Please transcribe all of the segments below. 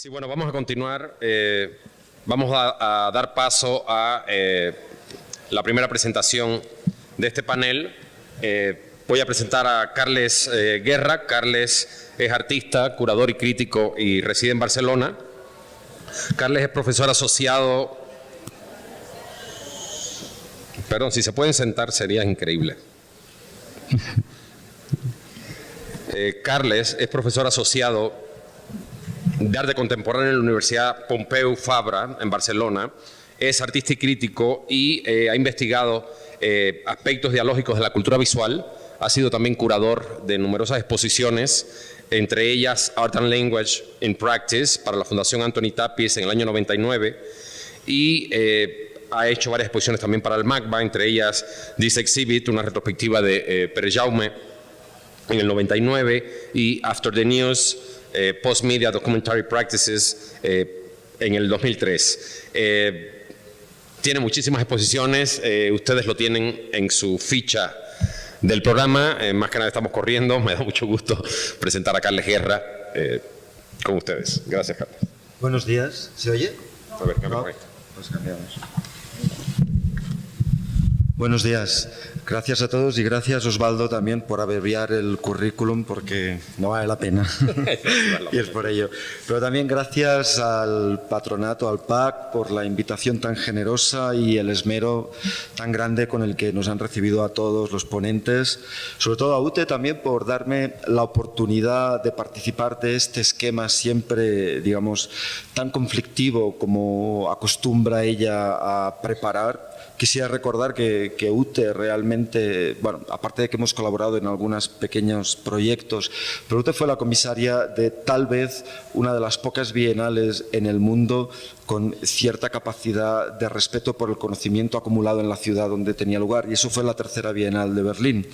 Sí, bueno, vamos a continuar. Vamos a dar paso a la primera presentación de este panel. Voy a presentar a Carles Guerra. Carles es artista, curador y crítico y reside en Barcelona. Carles es profesor asociado... Perdón, si se pueden sentar sería increíble. Carles es profesor asociado de arte contemporáneo en la Universidad Pompeu Fabra en Barcelona. Es artista y crítico y ha investigado aspectos dialógicos de la cultura visual. Ha sido también curador de numerosas exposiciones, entre ellas Art and Language in Practice para la Fundación Anthony Tapis en el año 99 y ha hecho varias exposiciones también para el MACBA, entre ellas This Exhibit, una retrospectiva de Pere Jaume en el 99 y After the News, Post-Media Documentary Practices en el 2003. Tiene muchísimas exposiciones, ustedes lo tienen en su ficha del programa, más que nada estamos corriendo, me da mucho gusto presentar a Carles Guerra con ustedes. Gracias, Carles. Buenos días, ¿se oye? A ver, cambia por ahí. Pues cambiamos. Buenos días. Gracias a todos y gracias, Osvaldo, también por abreviar el currículum porque no vale la pena. Y es por ello. Pero también gracias al patronato, al PAC, por la invitación tan generosa y el esmero tan grande con el que nos han recibido a todos los ponentes. Sobre todo a UTE también por darme la oportunidad de participar de este esquema siempre, digamos, tan conflictivo como acostumbra ella a preparar. Quisiera recordar que UTE realmente, bueno, aparte de que hemos colaborado en algunos pequeños proyectos, pero UTE fue la comisaria de tal vez una de las pocas bienales en el mundo con cierta capacidad de respeto por el conocimiento acumulado en la ciudad donde tenía lugar, y eso fue la tercera Bienal de Berlín.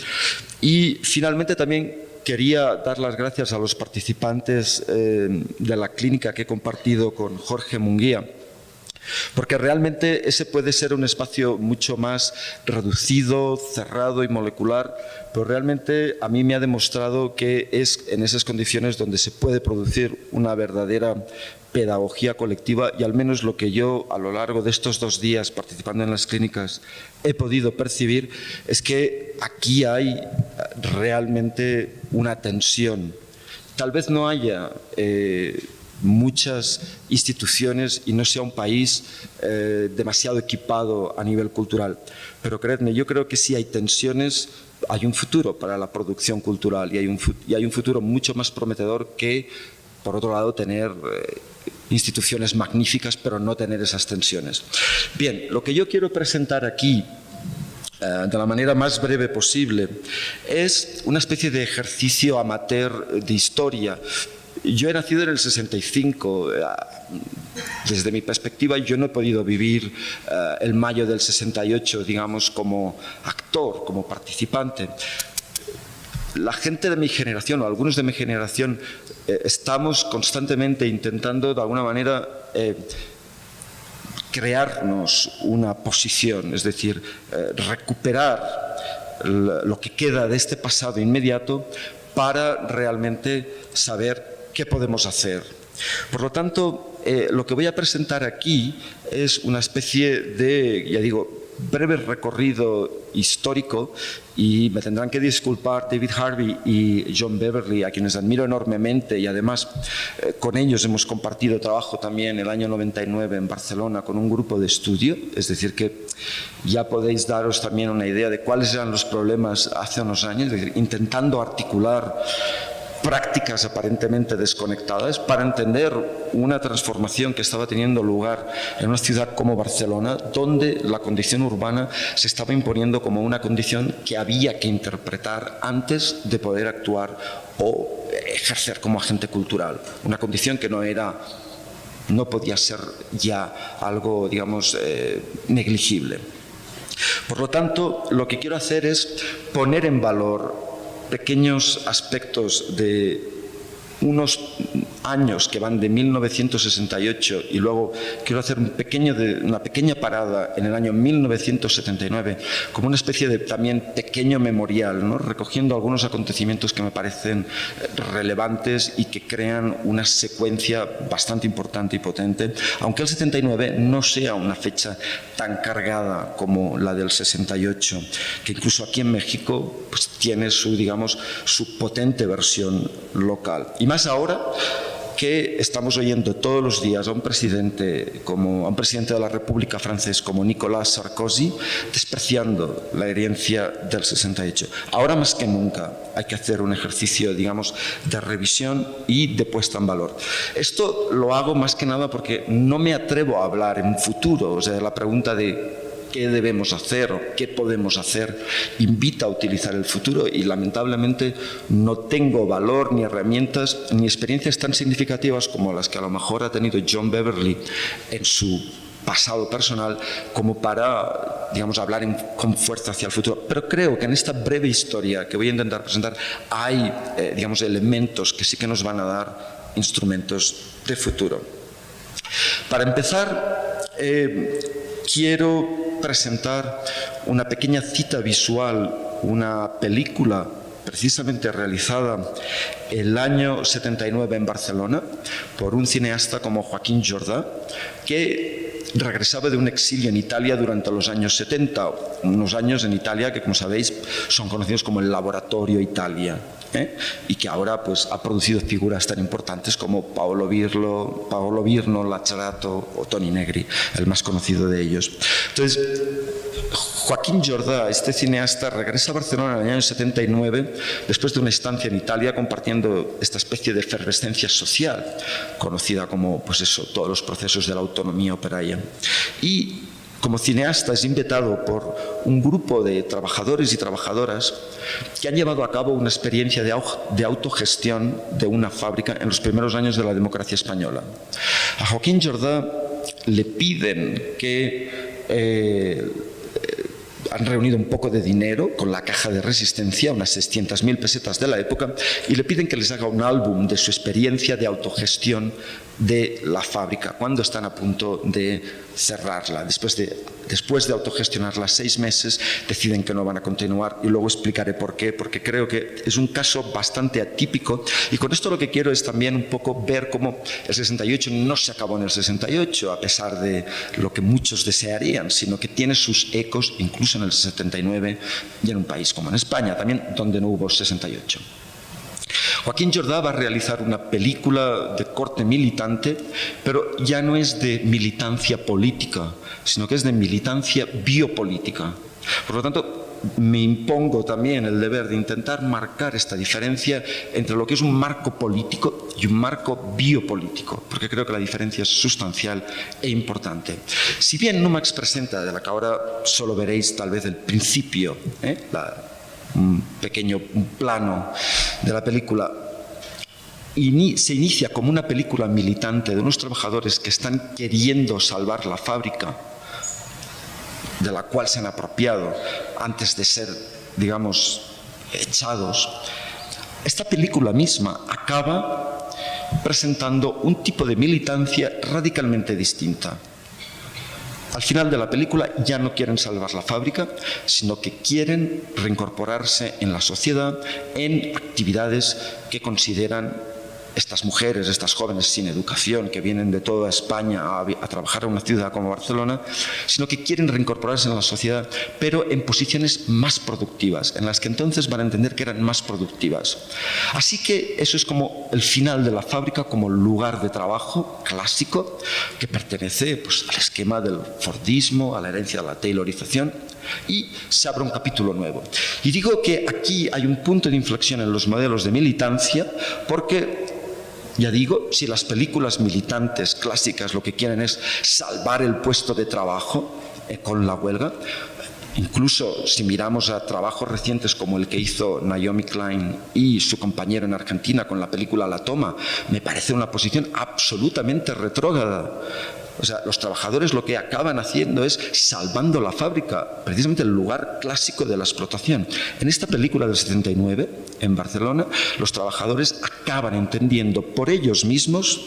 Y finalmente también quería dar las gracias a los participantes de la clínica que he compartido con Jorge Munguía, porque realmente ese puede ser un espacio mucho más reducido, cerrado y molecular, pero realmente a mí me ha demostrado que es en esas condiciones donde se puede producir una verdadera pedagogía colectiva, y al menos lo que yo a lo largo de estos 2 días participando en las clínicas he podido percibir es que aquí hay realmente una tensión. Tal vez no haya muchas instituciones y no sea un país demasiado equipado a nivel cultural. Pero creedme, yo creo que si hay tensiones, hay un futuro para la producción cultural y hay un futuro mucho más prometedor que, por otro lado, tener instituciones magníficas, pero no tener esas tensiones. Bien, lo que yo quiero presentar aquí, de la manera más breve posible, es una especie de ejercicio amateur de historia. Yo he nacido en el 65, desde mi perspectiva yo no he podido vivir el mayo del 68, digamos, como actor, como participante. La gente de mi generación, o algunos de mi generación, estamos constantemente intentando de alguna manera crearnos una posición, es decir, recuperar lo que queda de este pasado inmediato para realmente saber ¿qué podemos hacer? Por lo tanto, lo que voy a presentar aquí es una especie de, ya digo, breve recorrido histórico, y me tendrán que disculpar David Harvey y John Beverly, a quienes admiro enormemente, y además con ellos hemos compartido trabajo también el año 99 en Barcelona con un grupo de estudio, es decir que ya podéis daros también una idea de cuáles eran los problemas hace unos años, es decir, intentando articular prácticas aparentemente desconectadas para entender una transformación que estaba teniendo lugar en una ciudad como Barcelona, donde la condición urbana se estaba imponiendo como una condición que había que interpretar antes de poder actuar o ejercer como agente cultural. Una condición que no podía ser ya algo, digamos, negligible. Por lo tanto, lo que quiero hacer es poner en valor pequeños aspectos de unos años que van de 1968 y luego quiero hacer una pequeña parada en el año 1979 como una especie de también pequeño memorial, ¿no? Recogiendo algunos acontecimientos que me parecen relevantes y que crean una secuencia bastante importante y potente, aunque el 79 no sea una fecha tan cargada como la del 68, que incluso aquí en México pues, tiene su, digamos, su potente versión local. Y más ahora que estamos oyendo todos los días a un presidente de la República francés como Nicolas Sarkozy despreciando la herencia del 68. Ahora más que nunca hay que hacer un ejercicio, digamos, de revisión y de puesta en valor. Esto lo hago más que nada porque no me atrevo a hablar en futuro, o sea, la pregunta de qué debemos hacer o qué podemos hacer invita a utilizar el futuro y lamentablemente no tengo valor ni herramientas ni experiencias tan significativas como las que a lo mejor ha tenido John Beverly en su pasado personal como para, digamos, hablar con fuerza hacia el futuro. Pero creo que en esta breve historia que voy a intentar presentar hay, digamos, elementos que sí que nos van a dar instrumentos de futuro. Para empezar, quiero presentar una pequeña cita visual, una película precisamente realizada el año 79 en Barcelona por un cineasta como Joaquín Jordà, que regresaba de un exilio en Italia durante los años 70, unos años en Italia que, como sabéis, son conocidos como el Laboratorio Italia, y que ahora pues, ha producido figuras tan importantes como Paolo Virno, Lazzarato o Toni Negri, el más conocido de ellos. Entonces, Joaquín Jordà, este cineasta, regresa a Barcelona en el año 79 después de una estancia en Italia compartiendo esta especie de efervescencia social conocida como, pues eso, todos los procesos de la autonomía operaria. Y como cineasta es invitado por un grupo de trabajadores y trabajadoras que han llevado a cabo una experiencia de autogestión de una fábrica en los primeros años de la democracia española. A Joaquín Jordà le piden que han reunido un poco de dinero con la caja de resistencia, unas 600.000 pesetas de la época, y le piden que les haga un álbum de su experiencia de autogestión de la fábrica, cuando están a punto de cerrarla. Después de autogestionarla 6 meses, deciden que no van a continuar y luego explicaré por qué, porque creo que es un caso bastante atípico y con esto lo que quiero es también un poco ver cómo el 68 no se acabó en el 68 a pesar de lo que muchos desearían, sino que tiene sus ecos incluso en el 79 y en un país como en España también, donde no hubo 68. Joaquín Jordà va a realizar una película de corte militante, pero ya no es de militancia política, sino que es de militancia biopolítica. Por lo tanto, me impongo también el deber de intentar marcar esta diferencia entre lo que es un marco político y un marco biopolítico, porque creo que la diferencia es sustancial e importante. Si bien Numax presenta, de la que ahora solo veréis tal vez el principio, un pequeño plano de la película, se inicia como una película militante de unos trabajadores que están queriendo salvar la fábrica de la cual se han apropiado antes de ser, digamos, echados. Esta película misma acaba presentando un tipo de militancia radicalmente distinta. Al final de la película ya no quieren salvar la fábrica, sino que quieren reincorporarse en la sociedad en actividades que consideran estas mujeres, estas jóvenes sin educación que vienen de toda España a trabajar en una ciudad como Barcelona, sino que quieren reincorporarse en la sociedad, pero en posiciones más productivas, en las que entonces van a entender que eran más productivas. Así que eso es como el final de la fábrica como lugar de trabajo clásico que pertenece pues, al esquema del Fordismo, a la herencia de la taylorización, y se abre un capítulo nuevo. Y digo que aquí hay un punto de inflexión en los modelos de militancia porque, ya digo, si las películas militantes clásicas lo que quieren es salvar el puesto de trabajo con la huelga, incluso si miramos a trabajos recientes como el que hizo Naomi Klein y su compañero en Argentina con la película La Toma, me parece una posición absolutamente retrógrada. O sea, los trabajadores lo que acaban haciendo es salvando la fábrica, precisamente el lugar clásico de la explotación. En esta película del 79, en Barcelona, los trabajadores acaban entendiendo por ellos mismos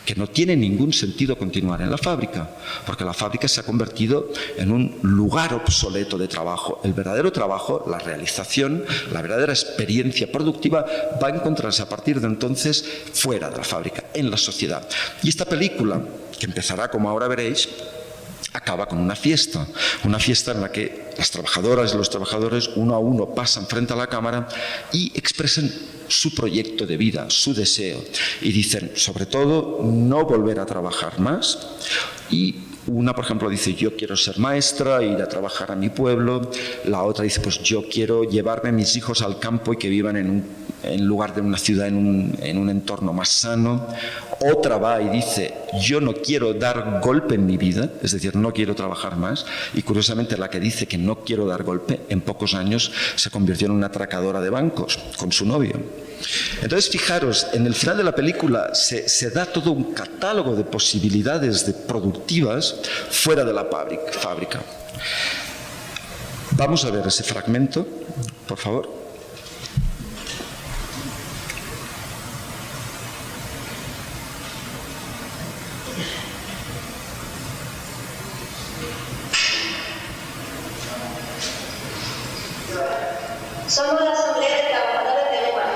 que no tiene ningún sentido continuar en la fábrica, porque la fábrica se ha convertido en un lugar obsoleto de trabajo. El verdadero trabajo, la realización, la verdadera experiencia productiva va a encontrarse a partir de entonces fuera de la fábrica, en la sociedad. Y esta película, que empezará, como ahora veréis, acaba con una fiesta en la que las trabajadoras y los trabajadores uno a uno pasan frente a la cámara y expresan su proyecto de vida, su deseo, y dicen, sobre todo, no volver a trabajar más. Y una, por ejemplo, dice, yo quiero ser maestra, ir a trabajar a mi pueblo. La otra dice, pues yo quiero llevarme a mis hijos al campo y que vivan en lugar de una ciudad, en un entorno más sano. Otra va y dice, yo no quiero dar golpe en mi vida, es decir, no quiero trabajar más. Y curiosamente la que dice que no quiero dar golpe, en pocos años se convirtió en una atracadora de bancos con su novio. Entonces, fijaros, en el final de la película se da todo un catálogo de posibilidades productivas fuera de la fábrica. Vamos a ver ese fragmento, por favor. Somos la Asamblea de Trabajadores de UMA,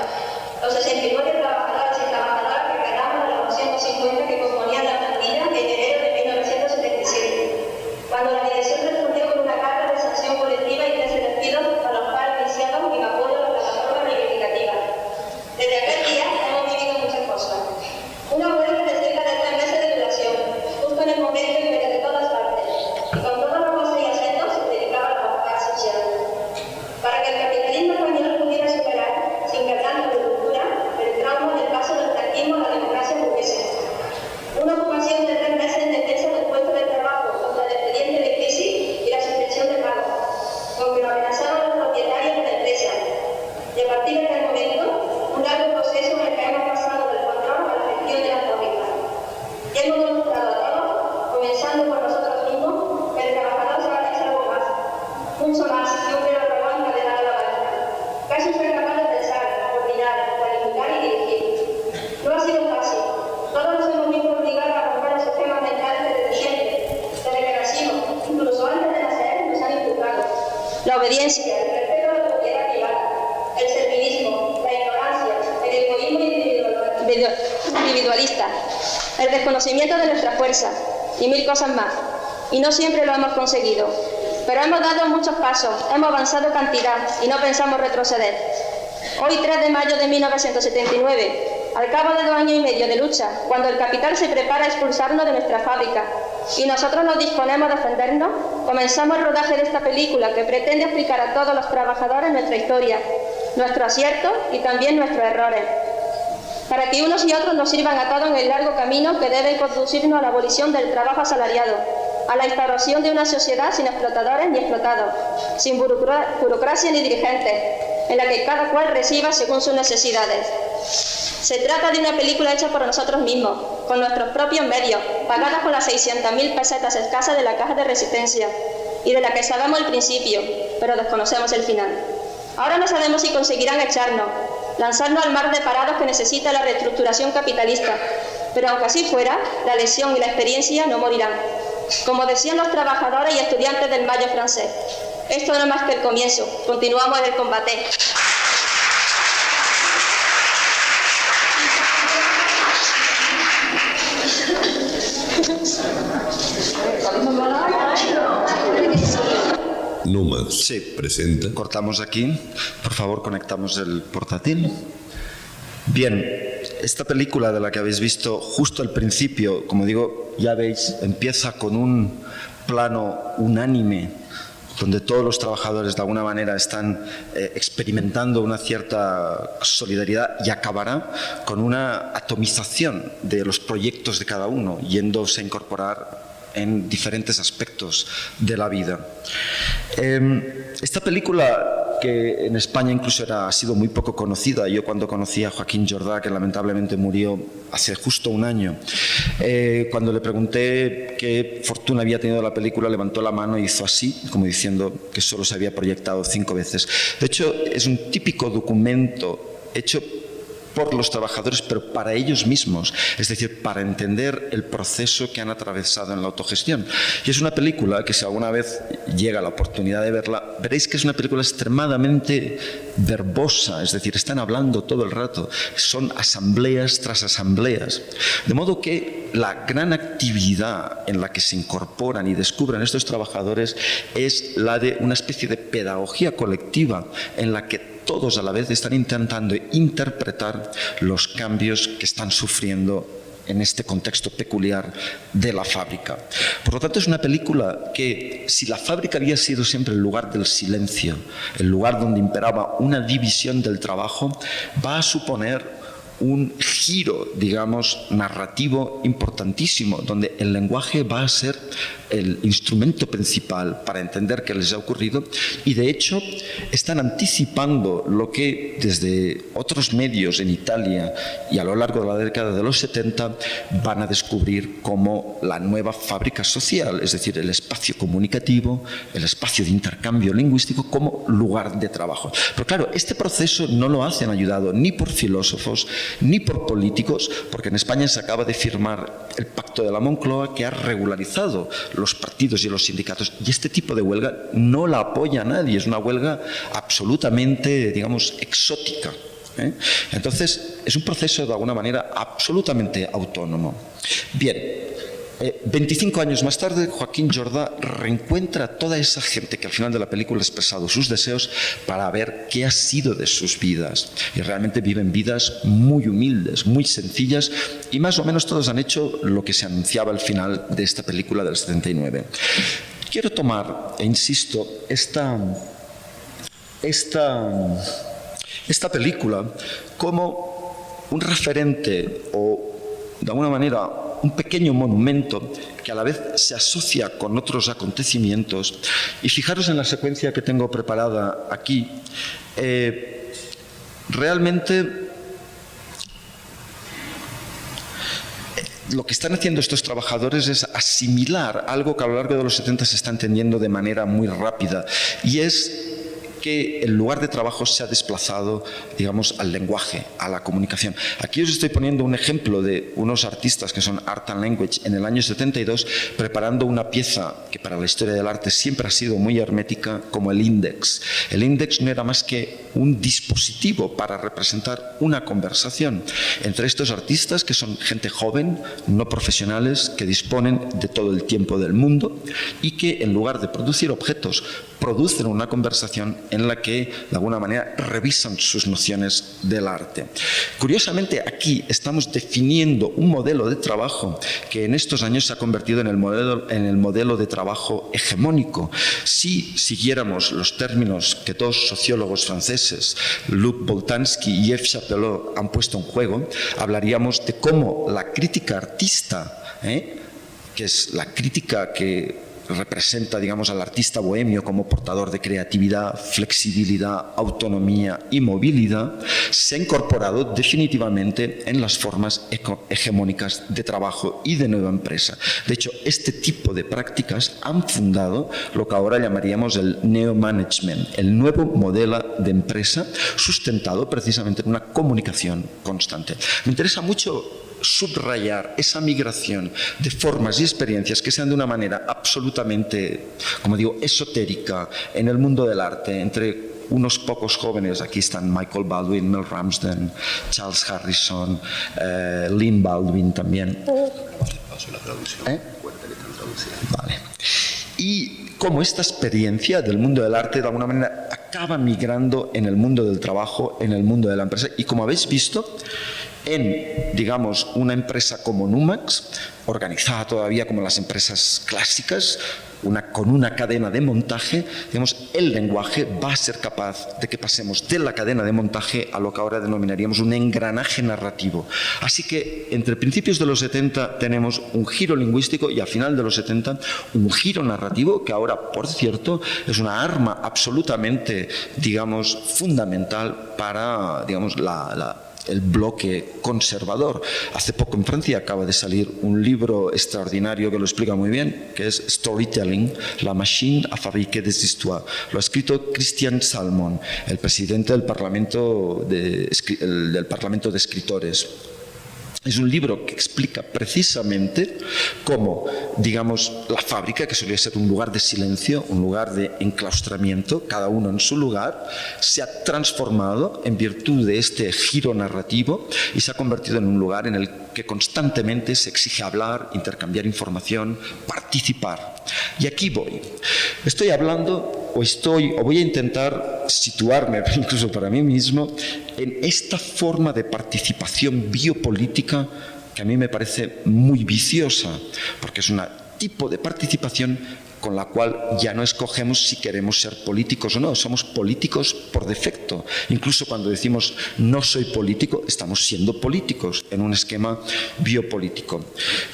los 69 trabajadores y trabajadoras que quedamos de los 250 que componían la plantilla en enero de 1977, cuando la dirección respondió con una carta de sanción colectiva y 13 despidos a los cuales iniciaron en apoyo a la plataforma reivindicativa. Desde aquel día hemos vivido muchas cosas. Una huelga de cerca de 3 meses de duración, justo en el momento en que desde todas partes, y con todos los voces y acentos, se dedicaba a trabajar social. Para que el capitalismo español pudiera superar, sin quebranto de cultura, el trauma del paso del franquismo a la democracia burguesa. Una ocupación de 3 meses en defensa del puesto de trabajo contra el expediente de crisis y la suspensión de pago, con que lo amenazaban los propietarios de la empresa. Y a partir de aquel momento, un largo proceso en el que hemos pasado del control a la gestión de la fábrica. Y hemos demostrado a todos, comenzando por nosotros mismos, que el trabajador se merece algo más, mucho más que un reloj encadenado a la banca. Casi fue capaz de pensar, coordinar, planificar y dirigir. No ha sido fácil. Todos nos hemos visto obligados a romper los esquemas mentales desde siempre, desde que nacimos, incluso antes de nacer nos han inculcado. La obediencia, el respeto a la propiedad privada, el servilismo, la ignorancia, el egoísmo individualista, el desconocimiento de nuestra fuerza y 1000 cosas más. Y no siempre lo hemos conseguido. Pero hemos dado muchos pasos, hemos avanzado cantidad y no pensamos retroceder. Hoy, 3 de mayo de 1979, al cabo de 2 años y medio de lucha, cuando el capital se prepara a expulsarnos de nuestra fábrica y nosotros nos disponemos a defendernos, comenzamos el rodaje de esta película que pretende explicar a todos los trabajadores nuestra historia, nuestros aciertos y también nuestros errores, para que unos y otros nos sirvan a todos en el largo camino que debe conducirnos a la abolición del trabajo asalariado, a la instauración de una sociedad sin explotadores ni explotados, sin burocracia ni dirigentes, en la que cada cual reciba según sus necesidades. Se trata de una película hecha por nosotros mismos, con nuestros propios medios, pagada con las 600.000 pesetas escasas de la caja de resistencia, y de la que sabemos el principio, pero desconocemos el final. Ahora no sabemos si conseguirán echarnos, lanzarnos al mar de parados que necesita la reestructuración capitalista, pero aunque así fuera, la lección y la experiencia no morirán. Como decían los trabajadores y estudiantes del Mayo francés, esto no es más que el comienzo, continuamos en el combate. Numa Sí. presenta. Cortamos aquí. Por favor, conectamos el portátil. Bien, esta película de la que habéis visto justo al principio, como digo, ya veis, empieza con un plano unánime donde todos los trabajadores de alguna manera están experimentando una cierta solidaridad, y acabará con una atomización de los proyectos de cada uno, yéndose a incorporar en diferentes aspectos de la vida. Esta película que en España incluso ha sido muy poco conocida. Yo cuando conocí a Joaquín Jordá, que lamentablemente murió hace justo un año, cuando le pregunté qué fortuna había tenido la película, levantó la mano y hizo así, como diciendo que solo se había proyectado 5 veces. De hecho, es un típico documento hecho por los trabajadores, pero para ellos mismos, es decir, para entender el proceso que han atravesado en la autogestión. Y es una película que, si alguna vez llega la oportunidad de verla, veréis que es una película extremadamente verbosa, es decir, están hablando todo el rato, son asambleas tras asambleas, de modo que la gran actividad en la que se incorporan y descubren estos trabajadores es la de una especie de pedagogía colectiva en la que todos a la vez están intentando interpretar los cambios que están sufriendo en este contexto peculiar de la fábrica. Por lo tanto, es una película que, si la fábrica había sido siempre el lugar del silencio, el lugar donde imperaba una división del trabajo, va a suponer un giro, digamos, narrativo importantísimo, donde el lenguaje va a ser el instrumento principal para entender qué les ha ocurrido, y de hecho están anticipando lo que desde otros medios en Italia y a lo largo de la década de los 70 van a descubrir como la nueva fábrica social, es decir, el espacio comunicativo, el espacio de intercambio lingüístico como lugar de trabajo. Pero claro, este proceso no lo hacen ayudado ni por filósofos ni por políticos, porque en España se acaba de firmar el Pacto de la Moncloa, que ha regularizado los partidos y los sindicatos, y este tipo de huelga no la apoya nadie, es una huelga absolutamente, digamos, exótica. Entonces, es un proceso de alguna manera absolutamente autónomo. Bien, 25 años más tarde, Joaquín Jordá reencuentra a toda esa gente que al final de la película ha expresado sus deseos para ver qué ha sido de sus vidas. Y realmente viven vidas muy humildes, muy sencillas, y más o menos todos han hecho lo que se anunciaba al final de esta película del 79. Quiero tomar, e insisto, esta película como un referente o, de alguna manera, un pequeño monumento que a la vez se asocia con otros acontecimientos. Y fijaros en la secuencia que tengo preparada aquí. Realmente lo que están haciendo estos trabajadores es asimilar algo que a lo largo de los 70 se está entendiendo de manera muy rápida, y es que el lugar de trabajo se ha desplazado, digamos, al lenguaje, a la comunicación. Aquí os estoy poniendo un ejemplo de unos artistas que son Art and Language en el año 72, preparando una pieza que para la historia del arte siempre ha sido muy hermética, como el Index. El Index no era más que un dispositivo para representar una conversación entre estos artistas, que son gente joven, no profesionales, que disponen de todo el tiempo del mundo y que, en lugar de producir objetos, producen una conversación en la que, de alguna manera, revisan sus nociones del arte. Curiosamente, aquí estamos definiendo un modelo de trabajo que en estos años se ha convertido en el modelo de trabajo hegemónico. Si siguiéramos los términos que dos sociólogos franceses, Luc Boltanski y Yves Chapelot, han puesto en juego, hablaríamos de cómo la crítica artista, que es la crítica que representa, digamos, al artista bohemio como portador de creatividad, flexibilidad, autonomía y movilidad, se ha incorporado definitivamente en las formas hegemónicas de trabajo y de nueva empresa. De hecho, este tipo de prácticas han fundado lo que ahora llamaríamos el neo-management, el nuevo modelo de empresa sustentado precisamente en una comunicación constante. Me interesa mucho subrayar esa migración de formas y experiencias que sean de una manera absolutamente, como digo, esotérica en el mundo del arte, entre unos pocos jóvenes. Aquí están Michael Baldwin, Mel Ramsden, Charles Harrison, Lynn Baldwin también. Vale. Y cómo esta experiencia del mundo del arte de alguna manera acaba migrando en el mundo del trabajo, en el mundo de la empresa. Y como habéis visto, en, digamos, una empresa como Numax, organizada todavía como las empresas clásicas, con una cadena de montaje, digamos, el lenguaje va a ser capaz de que pasemos de la cadena de montaje a lo que ahora denominaríamos un engranaje narrativo. Así que entre principios de los 70 tenemos un giro lingüístico y al final de los 70 un giro narrativo que ahora, por cierto, es una arma absolutamente, digamos, fundamental para, digamos, el bloque conservador. Hace poco en Francia acaba de salir un libro extraordinario que lo explica muy bien, que es Storytelling, la machine à fabriquer des histoires. Lo ha escrito Christian Salmon, el presidente del Parlamento de Escritores. Es un libro que explica precisamente cómo, digamos, la fábrica, que solía ser un lugar de silencio, un lugar de enclaustramiento, cada uno en su lugar, se ha transformado en virtud de este giro narrativo y se ha convertido en un lugar en el que constantemente se exige hablar, intercambiar información, participar. Y aquí voy. Estoy hablando o voy a intentar situarme, incluso para mí mismo, en esta forma de participación biopolítica que a mí me parece muy viciosa, porque es un tipo de participación con la cual ya no escogemos si queremos ser políticos o no, somos políticos por defecto. Incluso cuando decimos no soy político, estamos siendo políticos en un esquema biopolítico.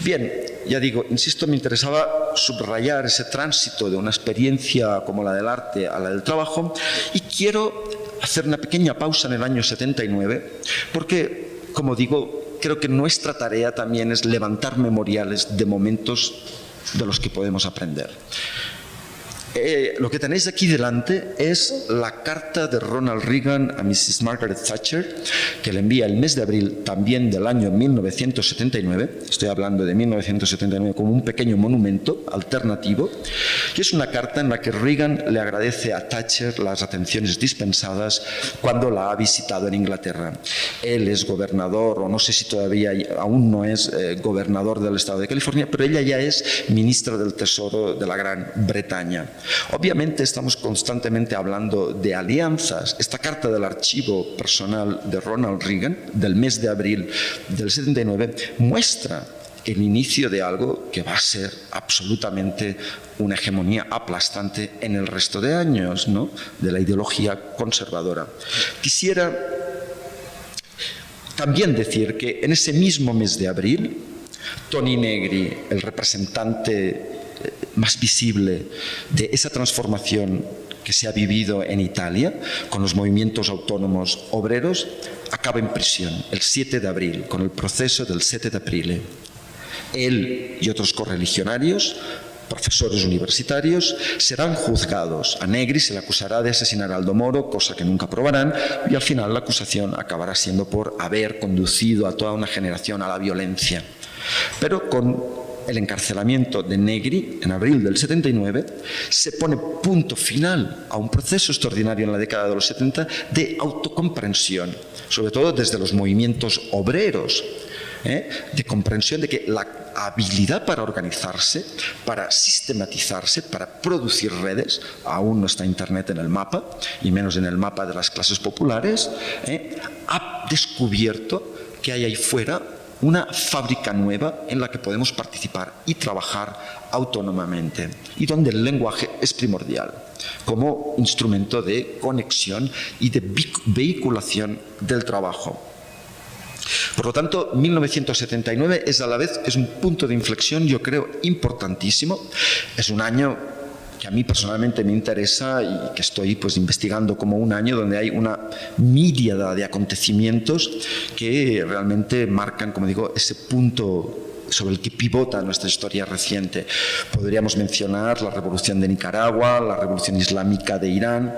Bien, ya digo, insisto, me interesaba subrayar ese tránsito de una experiencia como la del arte a la del trabajo y quiero hacer una pequeña pausa en el año 79 porque, como digo, creo que nuestra tarea también es levantar memoriales de momentos de los que podemos aprender. Lo que tenéis aquí delante es la carta de Ronald Reagan a Mrs. Margaret Thatcher, que le envía el mes de abril también del año 1979. Estoy hablando de 1979 como un pequeño monumento alternativo. Y es una carta en la que Reagan le agradece a Thatcher las atenciones dispensadas cuando la ha visitado en Inglaterra. Él es gobernador, o no sé si todavía aún no es gobernador del estado de California, pero ella ya es ministra del Tesoro de la Gran Bretaña. Obviamente estamos constantemente hablando de alianzas. Esta carta del archivo personal de Ronald Reagan del mes de abril del 79 muestra el inicio de algo que va a ser absolutamente una hegemonía aplastante en el resto de años, ¿no?, de la ideología conservadora. Quisiera también decir que en ese mismo mes de abril, Toni Negri, el representante más visible de esa transformación que se ha vivido en Italia con los movimientos autónomos obreros, acaba en prisión el 7 de abril, con el proceso del 7 de abril. Él y otros correligionarios, profesores universitarios, serán juzgados. A Negri se le acusará de asesinar a Aldo Moro, cosa que nunca probarán, y al final la acusación acabará siendo por haber conducido a toda una generación a la violencia. Pero con el encarcelamiento de Negri en abril del 79 se pone punto final a un proceso extraordinario en la década de los 70 de autocomprensión, sobre todo desde los movimientos obreros, de comprensión de que la habilidad para organizarse, para sistematizarse, para producir redes, aún no está Internet en el mapa, y menos en el mapa de las clases populares, ha descubierto que hay ahí fuera una fábrica nueva en la que podemos participar y trabajar autónomamente y donde el lenguaje es primordial como instrumento de conexión y de vehiculación del trabajo. Por lo tanto, 1979 es a la vez un punto de inflexión, yo creo, importantísimo. Es un año que a mí personalmente me interesa y que estoy pues investigando como un año donde hay una míriada de acontecimientos que realmente marcan, como digo, ese punto sobre el que pivota nuestra historia reciente. Podríamos mencionar la revolución de Nicaragua, la revolución islámica de Irán,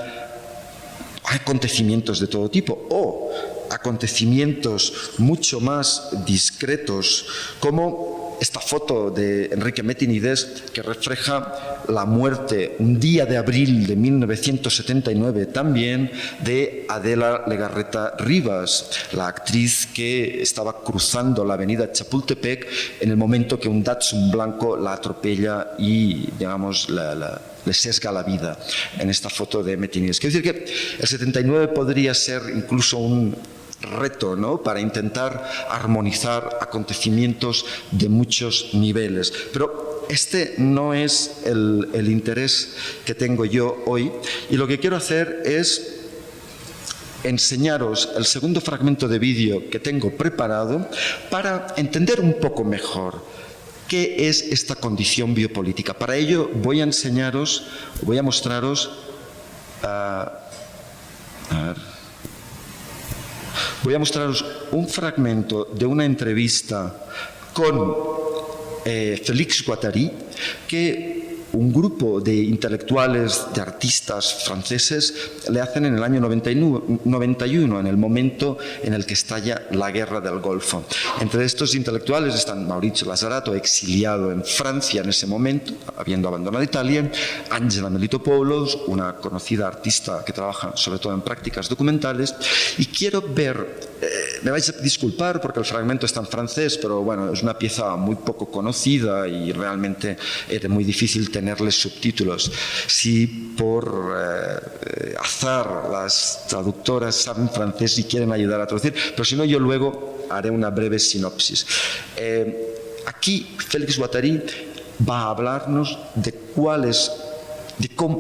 acontecimientos de todo tipo o acontecimientos mucho más discretos como esta foto de Enrique Metinides que refleja la muerte un día de abril de 1979 también de Adela Legarreta Rivas, la actriz que estaba cruzando la avenida Chapultepec en el momento que un Datsun blanco la atropella y, digamos, le sesga la vida en esta foto de Metinides. Quiero decir que el 79 podría ser incluso un reto, ¿no?, para intentar armonizar acontecimientos de muchos niveles. Pero este no es el interés que tengo yo hoy, y lo que quiero hacer es enseñaros el segundo fragmento de vídeo que tengo preparado para entender un poco mejor qué es esta condición biopolítica. Para ello voy a enseñaros, voy a mostraros, voy a mostraros un fragmento de una entrevista con Félix Guattari, que un grupo de intelectuales, de artistas franceses le hacen en el año 91, en el momento en el que estalla la guerra del Golfo. Entre estos intelectuales están Maurizio Lazzarato, exiliado en Francia en ese momento, habiendo abandonado Italia, Angela Melitopoulos, una conocida artista que trabaja sobre todo en prácticas documentales, y quiero ver, me vais a disculpar porque el fragmento está en francés, pero bueno, es una pieza muy poco conocida y realmente era muy difícil tenerles subtítulos. Si por azar las traductoras saben francés y quieren ayudar a traducir, pero si no, yo luego haré una breve sinopsis. Aquí Félix Guattari va a hablarnos de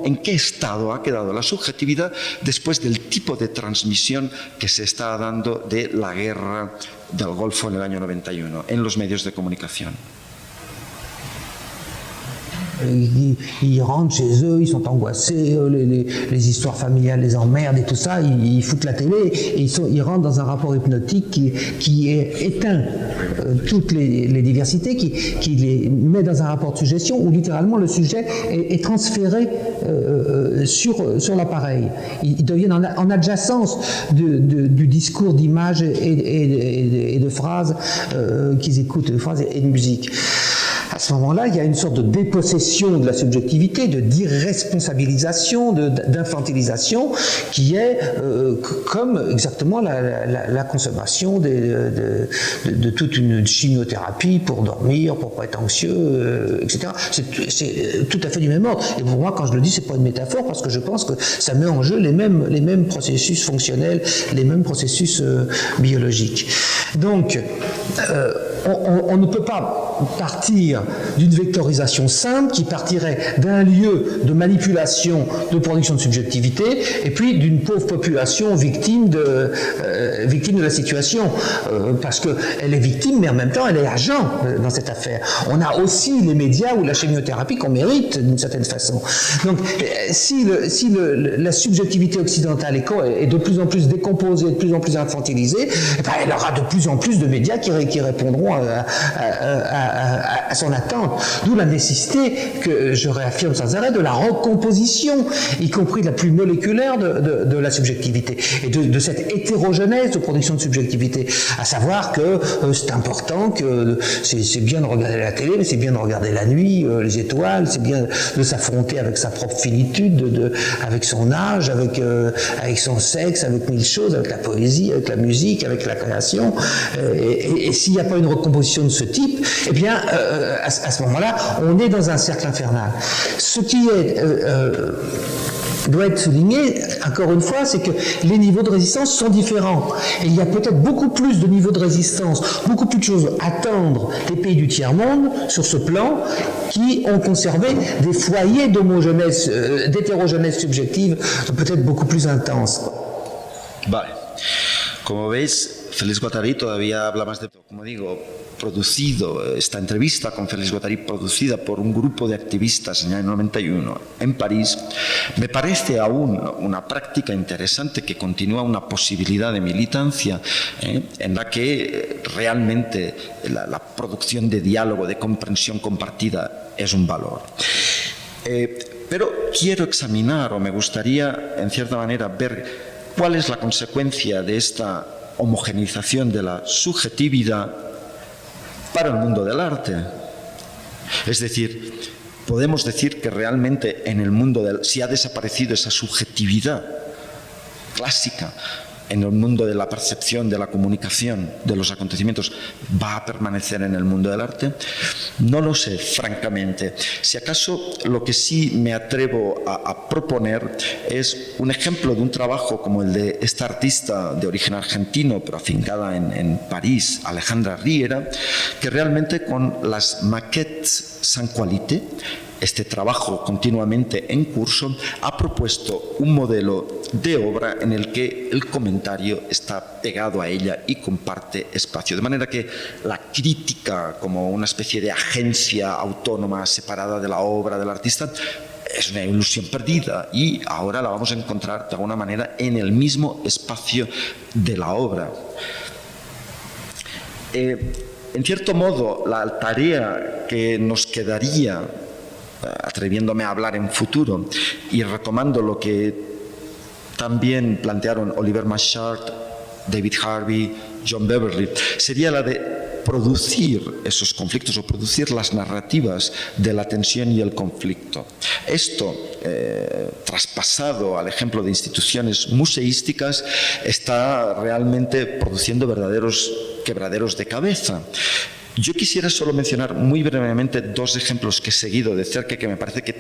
en qué estado ha quedado la subjetividad después del tipo de transmisión que se está dando de la guerra del Golfo en el año 91 en los medios de comunicación. Ils rentrent chez eux, ils sont angoissés, les histoires familiales les emmerdent et tout ça, ils foutent la télé et ils rentrent dans un rapport hypnotique qui éteint toutes les diversités, qui les met dans un rapport de suggestion où littéralement le sujet est transféré sur l'appareil. Ils deviennent en adjacence du discours d'images et de phrases qu'ils écoutent, de phrases et de musique. À ce moment-là, il y a une sorte de dépossession de la subjectivité, de d'irresponsabilisation, d'infantilisation, qui est comme exactement la consommation de toute une chimiothérapie pour dormir, pour pas être anxieux, etc. C'est tout à fait du même ordre. Et pour moi, quand je le dis, c'est pas une métaphore, parce que je pense que ça met en jeu les mêmes processus fonctionnels, les mêmes processus biologiques. Donc, on ne peut pas partir d'une vectorisation simple qui partirait d'un lieu de manipulation, de production de subjectivité, et puis d'une pauvre population victime de la situation, parce qu'elle est victime, mais en même temps elle est agent dans cette affaire. On a aussi les médias ou la chimiothérapie qu'on mérite d'une certaine façon. Donc si la subjectivité occidentale est de plus en plus décomposée, de plus en plus infantilisée, eh ben, elle aura de plus en plus de médias qui répondront à son attente. D'où la nécessité, que je réaffirme sans arrêt, de la recomposition, y compris la plus moléculaire de la subjectivité, et de cette hétérogenèse de production de subjectivité. À savoir que c'est important, que c'est bien de regarder la télé, mais c'est bien de regarder la nuit, les étoiles, c'est bien de s'affronter avec sa propre finitude, avec son âge, avec son sexe, avec mille choses, avec la poésie, avec la musique, avec la création. Et s'il n'y a pas une recomposition de ce type, eh bien, à ce moment-là, on est dans un cercle infernal. Ce qui doit être souligné, encore une fois, c'est que les niveaux de résistance sont différents. Et il y a peut-être beaucoup plus de niveaux de résistance, beaucoup plus de choses à attendre des pays du tiers-monde sur ce plan, qui ont conservé des foyers d'hétérogénèse subjective peut-être beaucoup plus intenses. Vale. Como veis, Félix Guattari todavía habla más de, como digo, esta entrevista con Félix Guattari producida por un grupo de activistas en el año 91 en París, me parece aún una práctica interesante que continúa una posibilidad de militancia en la que realmente la producción de diálogo, de comprensión compartida es un valor. Pero quiero examinar, o me gustaría en cierta manera ver cuál es la consecuencia de esta homogeneización de la subjetividad para el mundo del arte. Es decir, podemos decir que realmente en el mundo si ha desaparecido esa subjetividad clásica, en el mundo de la percepción, de la comunicación, de los acontecimientos, va a permanecer en el mundo del arte? No lo sé, francamente. Si acaso lo que sí me atrevo a proponer es un ejemplo de un trabajo como el de esta artista de origen argentino, pero afincada en París, Alejandra Riera, que realmente con las maquettes sans qualité, este trabajo continuamente en curso, ha propuesto un modelo de obra en el que el comentario está pegado a ella y comparte espacio. De manera que la crítica, como una especie de agencia autónoma separada de la obra del artista, es una ilusión perdida y ahora la vamos a encontrar de alguna manera en el mismo espacio de la obra. En cierto modo, la tarea que nos quedaría, atreviéndome a hablar en futuro y retomando lo que también plantearon Oliver Machart, David Harvey, John Beverly, sería la de producir esos conflictos o producir las narrativas de la tensión y el conflicto. Esto, traspasado al ejemplo de instituciones museísticas, está realmente produciendo verdaderos quebraderos de cabeza. Yo quisiera solo mencionar muy brevemente dos ejemplos que he seguido de cerca y que me parece que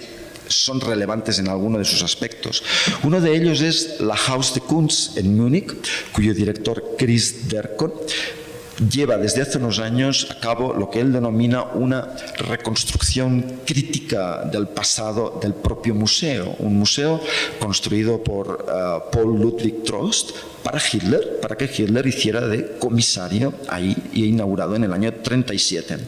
son relevantes en alguno de sus aspectos. Uno de ellos es la Haus de Kunst en Múnich, cuyo director Chris Derkon lleva desde hace unos años a cabo lo que él denomina una reconstrucción crítica del pasado del propio museo, un museo construido por Paul Ludwig Trost para Hitler, para que Hitler hiciera de comisario ahí y inaugurado en el año 37.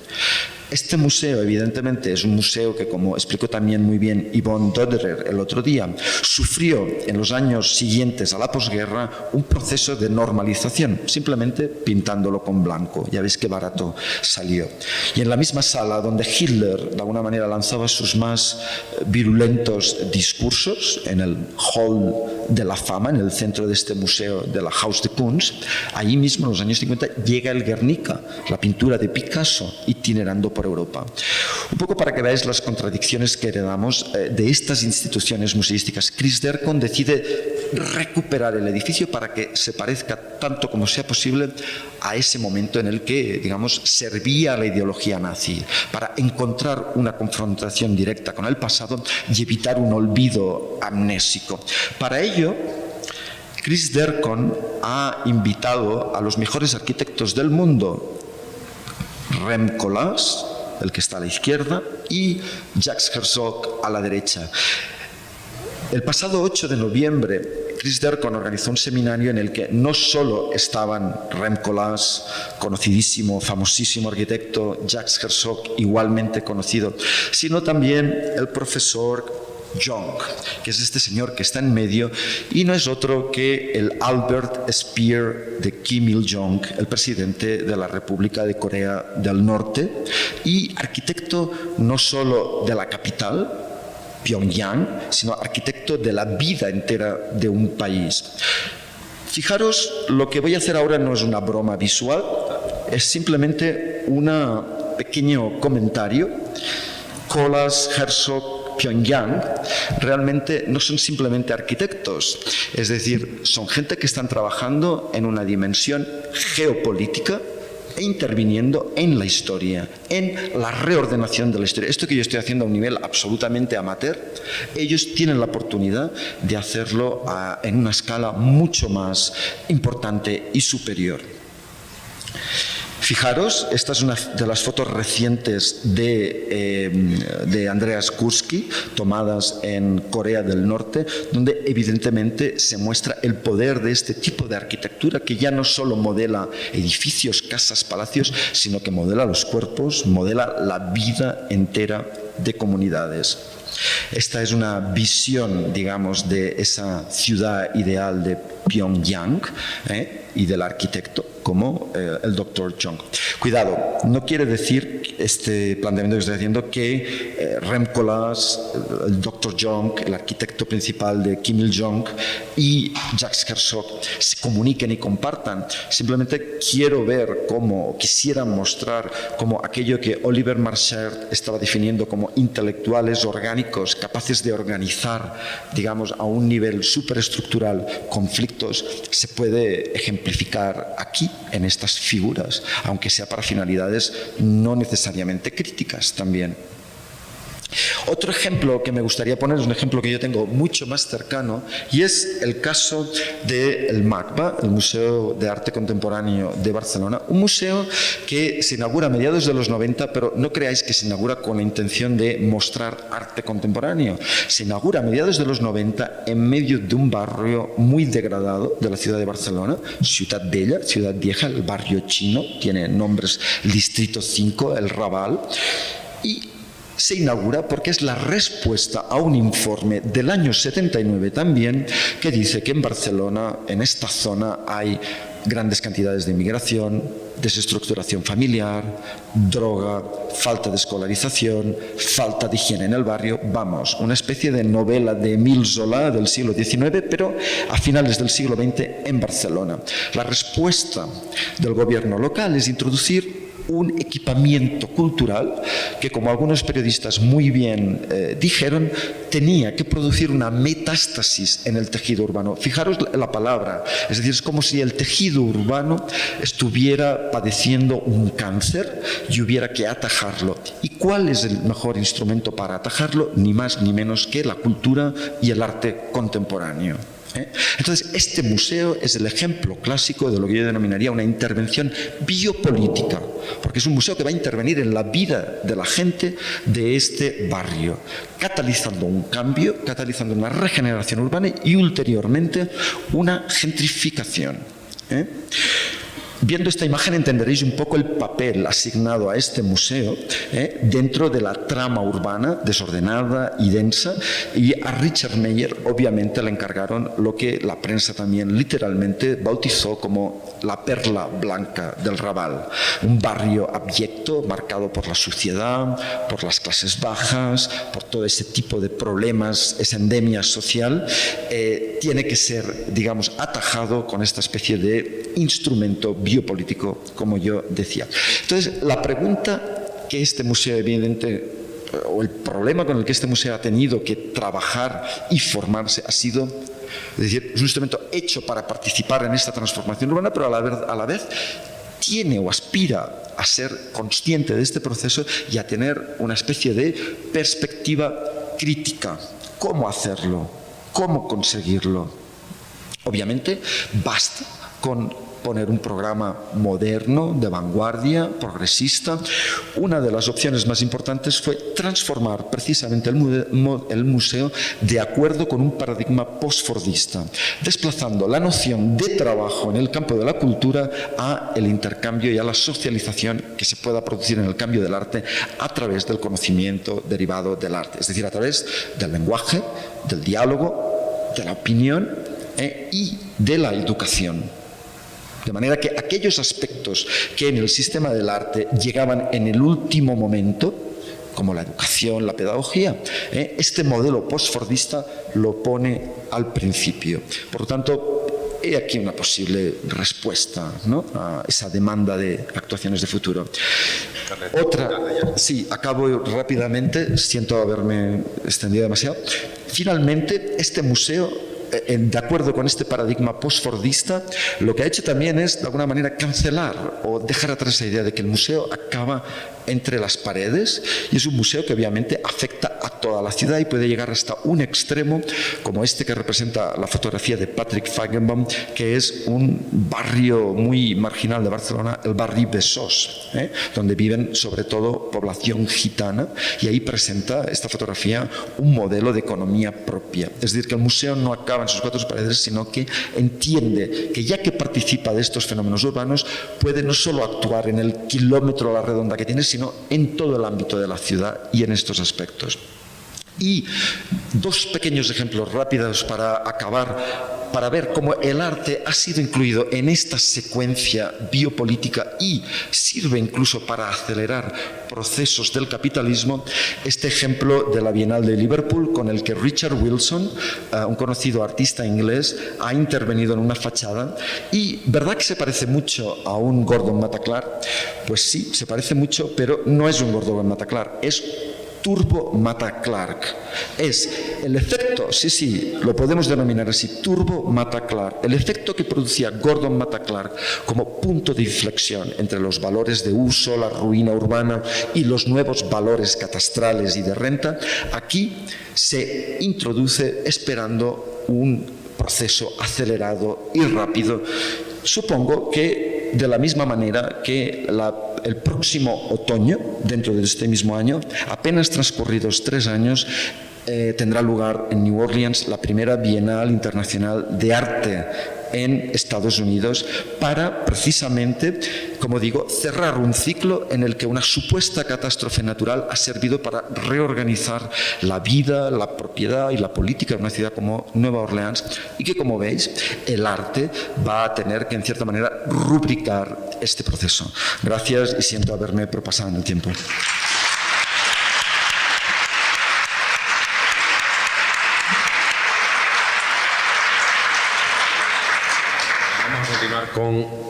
Este museo, evidentemente, es un museo que, como explicó también muy bien Yvonne Doderer el otro día, sufrió en los años siguientes a la posguerra un proceso de normalización, simplemente pintándolo con blanco. Ya veis qué barato salió. Y en la misma sala donde Hitler, de alguna manera, lanzaba sus más virulentos discursos, en el Hall de la Fama, en el centro de este museo de la Haus de Kunst, allí mismo, en los años 50, llega el Guernica, la pintura de Picasso, itinerando por Europa. Un poco para que veáis las contradicciones que heredamos de estas instituciones museísticas. Chris Derkon decide recuperar el edificio para que se parezca tanto como sea posible a ese momento en el que, digamos, servía a la ideología nazi, para encontrar una confrontación directa con el pasado y evitar un olvido amnésico. Para ello, Chris Derkon ha invitado a los mejores arquitectos del mundo, Rem Koolhaas, el que está a la izquierda, y Jacques Herzog a la derecha. El pasado 8 de noviembre, Chris Derkon organizó un seminario en el que no solo estaban Rem Koolhaas, conocidísimo, famosísimo arquitecto, Jacques Herzog, igualmente conocido, sino también el profesor Jong, que es este señor que está en medio y no es otro que el Albert Speer de Kim Il-jong, el presidente de la República de Corea del Norte y arquitecto no solo de la capital, Pyongyang, sino arquitecto de la vida entera de un país. Fijaros, lo que voy a hacer ahora no es una broma visual, es simplemente un pequeño comentario. Koolhaas, Herzog, Pyongyang realmente no son simplemente arquitectos, es decir, son gente que están trabajando en una dimensión geopolítica e interviniendo en la historia, en la reordenación de la historia. Esto que yo estoy haciendo a un nivel absolutamente amateur, ellos tienen la oportunidad de hacerlo en una escala mucho más importante y superior. Fijaros, esta es una de las fotos recientes de Andreas Gursky, tomadas en Corea del Norte, donde evidentemente se muestra el poder de este tipo de arquitectura que ya no solo modela edificios, casas, palacios, sino que modela los cuerpos, modela la vida entera de comunidades. Esta es una visión, digamos, de esa ciudad ideal de Pyongyang y del arquitecto. como el Dr. Jung. Cuidado, no quiere decir este planteamiento que estoy haciendo que Rem Koolhaas, el Dr. Jung, el arquitecto principal de Kim Il-jong y Jacques Herzog se comuniquen y compartan. Simplemente quiero ver cómo, quisiera mostrar cómo aquello que Oliver Marchert estaba definiendo como intelectuales orgánicos capaces de organizar, digamos, a un nivel superestructural conflictos, se puede ejemplificar aquí en estas figuras, aunque sea para finalidades no necesariamente críticas también. Otro ejemplo que me gustaría poner es un ejemplo que yo tengo mucho más cercano y es el caso del MACBA, el Museo de Arte Contemporáneo de Barcelona, un museo que se inaugura a mediados de los 90, pero no creáis que se inaugura con la intención de mostrar arte contemporáneo. Se inaugura a mediados de los 90 en medio de un barrio muy degradado de la ciudad de Barcelona, Ciutat Vella, Ciudad Vieja, el barrio chino, tiene nombres, el Distrito 5, el Raval, y se inaugura porque es la respuesta a un informe del año 79 también que dice que en Barcelona, en esta zona, hay grandes cantidades de inmigración, desestructuración familiar, droga, falta de escolarización, falta de higiene en el barrio. Vamos, una especie de novela de Émile Zola del siglo XIX, pero a finales del siglo XX en Barcelona. La respuesta del gobierno local es introducir un equipamiento cultural que, como algunos periodistas muy bien dijeron, tenía que producir una metástasis en el tejido urbano. Fijaros la palabra, es decir, es como si el tejido urbano estuviera padeciendo un cáncer y hubiera que atajarlo. ¿Y cuál es el mejor instrumento para atajarlo? Ni más ni menos que la cultura y el arte contemporáneo. Entonces, este museo es el ejemplo clásico de lo que yo denominaría una intervención biopolítica, porque es un museo que va a intervenir en la vida de la gente de este barrio, catalizando un cambio, catalizando una regeneración urbana y ulteriormente una gentrificación. Viendo esta imagen entenderéis un poco el papel asignado a este museo dentro de la trama urbana desordenada y densa, y a Richard Meyer obviamente le encargaron lo que la prensa también literalmente bautizó como la perla blanca del Raval, un barrio abyecto marcado por la suciedad, por las clases bajas, por todo ese tipo de problemas, esa endemia social, tiene que ser, digamos, atajado con esta especie de instrumento biopolítico, como yo decía. Entonces, la pregunta que este museo, evidentemente, o el problema con el que este museo ha tenido que trabajar y formarse ha sido, es decir, es un instrumento hecho para participar en esta transformación urbana, pero a la vez tiene o aspira a ser consciente de este proceso y a tener una especie de perspectiva crítica. ¿Cómo hacerlo? ¿Cómo conseguirlo? Obviamente, basta con poner un programa moderno, de vanguardia, progresista. Una de las opciones más importantes fue transformar precisamente el museo de acuerdo con un paradigma postfordista, desplazando la noción de trabajo en el campo de la cultura a el intercambio y a la socialización que se pueda producir en el cambio del arte a través del conocimiento derivado del arte, es decir, a través del lenguaje, del diálogo, de la opinión y de la educación. De manera que aquellos aspectos que en el sistema del arte llegaban en el último momento, como la educación, la pedagogía, este modelo postfordista lo pone al principio. Por lo tanto, he aquí una posible respuesta, ¿no?, a esa demanda de actuaciones de futuro. Otra, sí, acabo rápidamente, siento haberme extendido demasiado. Finalmente, este museo, de acuerdo con este paradigma postfordista, lo que ha hecho también es, de alguna manera, cancelar o dejar atrás la idea de que el museo acaba entre las paredes, y es un museo que obviamente afecta a toda la ciudad y puede llegar hasta un extremo como este que representa la fotografía de Patrick Feigenbaum, que es un barrio muy marginal de Barcelona, el barri Besòs, donde viven sobre todo población gitana, y ahí presenta esta fotografía un modelo de economía propia. Es decir, que el museo no acaba en sus cuatro paredes, sino que entiende que ya que participa de estos fenómenos urbanos, puede no solo actuar en el kilómetro a la redonda que tiene, sino en todo el ámbito de la ciudad y en estos aspectos. Y dos pequeños ejemplos rápidos para acabar para ver cómo el arte ha sido incluido en esta secuencia biopolítica y sirve incluso para acelerar procesos del capitalismo, este ejemplo de la Bienal de Liverpool, con el que Richard Wilson, un conocido artista inglés, ha intervenido en una fachada. Y ¿verdad que se parece mucho a un Gordon Mataclar? Pues sí, se parece mucho, pero no es un Gordon Mataclar, es Turbo Mata Clark. Es el efecto, sí, lo podemos denominar así, Turbo Mata Clark, el efecto que producía Gordon Mata Clark como punto de inflexión entre los valores de uso, la ruina urbana y los nuevos valores catastrales y de renta. Aquí se introduce esperando un proceso acelerado y rápido. Supongo que de la misma manera que el próximo otoño, dentro de este mismo año, apenas transcurridos 3 años, tendrá lugar en New Orleans la primera Bienal Internacional de Arte en Estados Unidos para, precisamente, como digo, cerrar un ciclo en el que una supuesta catástrofe natural ha servido para reorganizar la vida, la propiedad y la política de una ciudad como Nueva Orleans, y que, como veis, el arte va a tener que, en cierta manera, rubricar este proceso. Gracias y siento haberme propasado en el tiempo.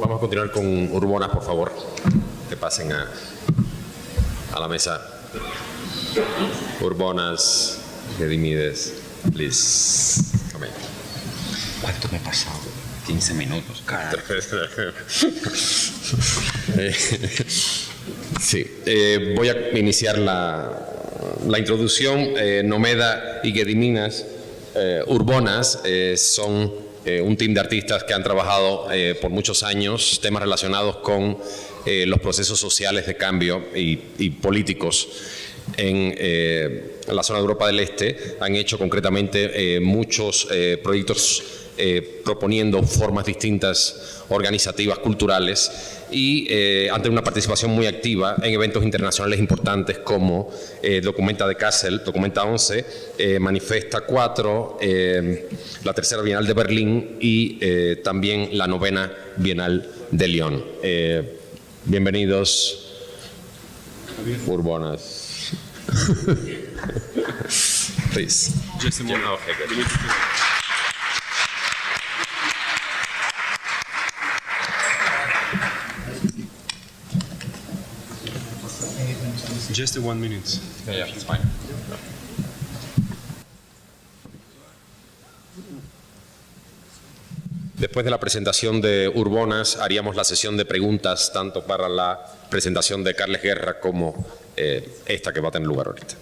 Vamos a continuar con Urbonas, por favor. Que pasen a la mesa. Urbonas, Gedimides, please. Come. ¿Cuánto me he pasado? 15 minutos, cara. Sí, voy a iniciar la introducción. Nomeda y Gediminas, Urbonas, son un team de artistas que han trabajado por muchos años temas relacionados con los procesos sociales de cambio y políticos en la zona de Europa del Este. Han hecho concretamente muchos proyectos proponiendo formas distintas organizativas, culturales, y han tenido una participación muy activa en eventos internacionales importantes como Documenta de Kassel, Documenta 11, Manifesta 4, la tercera Bienal de Berlín y también la novena Bienal de Lyon. Bienvenidos, Urbonas. Please. Just a moment. Okay, good. Just 1 minute. Yeah, it's fine. Después de la presentación de Urbonas, haríamos la sesión de preguntas tanto para la presentación de Carles Guerra como esta que va a tener lugar ahorita.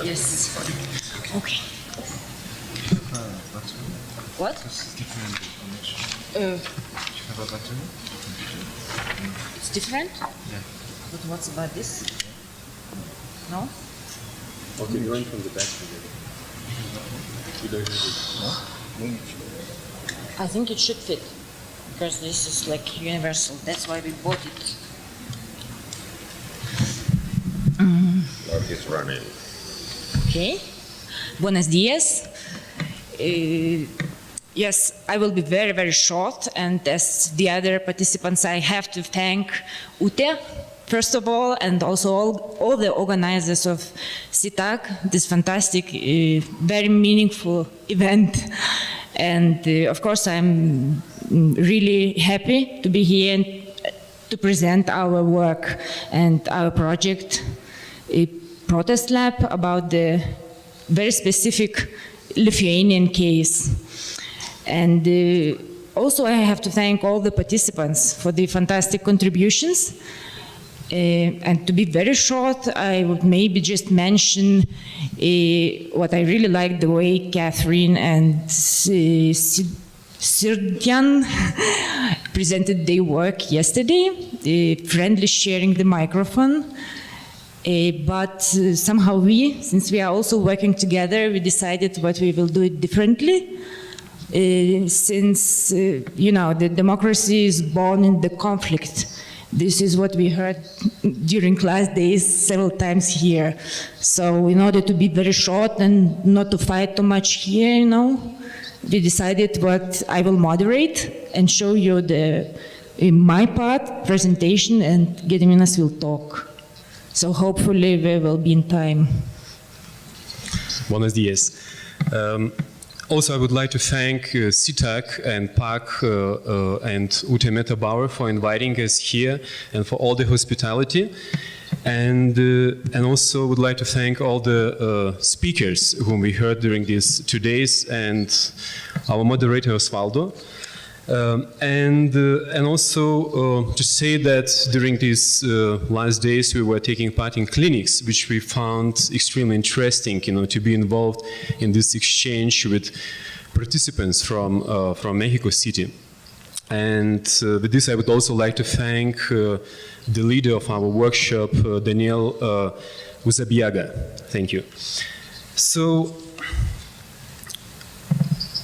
Yes. Okay. What? It's different? Yeah. But what's about this? No? Okay, you run from the back. You don't have it. No? I think it should fit. Because this is like universal. That's why we bought it. He's running. Okay. Buenos días. Yes, I will be very, very short. And as the other participants, I have to thank Ute, first of all, and also all the organizers of SITAC, this fantastic, very meaningful event. And of course, I'm really happy to be here and to present our work and our project, a protest lab about the very specific Lithuanian case. And also I have to thank all the participants for the fantastic contributions. And to be very short, I would maybe just mention what I really like, the way Catherine and Sirtian presented their work yesterday, friendly sharing the microphone. But somehow since we are also working together, we decided what we will do it differently. Since, the democracy is born in the conflict. This is what we heard during class days several times here. So in order to be very short and not to fight too much here, we decided what I will moderate and show you in my part, presentation, and Gediminas will talk. So hopefully we will be in time. Buenos días. Also, I would like to thank SITAC and PAC and Ute Bauer for inviting us here and for all the hospitality. And also would like to thank all the speakers whom we heard during these 2 days and our moderator Osvaldo. And also to say that during these last days we were taking part in clinics, which we found extremely interesting, to be involved in this exchange with participants from Mexico City. And with this, I would also like to thank the leader of our workshop, Daniel Uzabiaga. Thank you. So,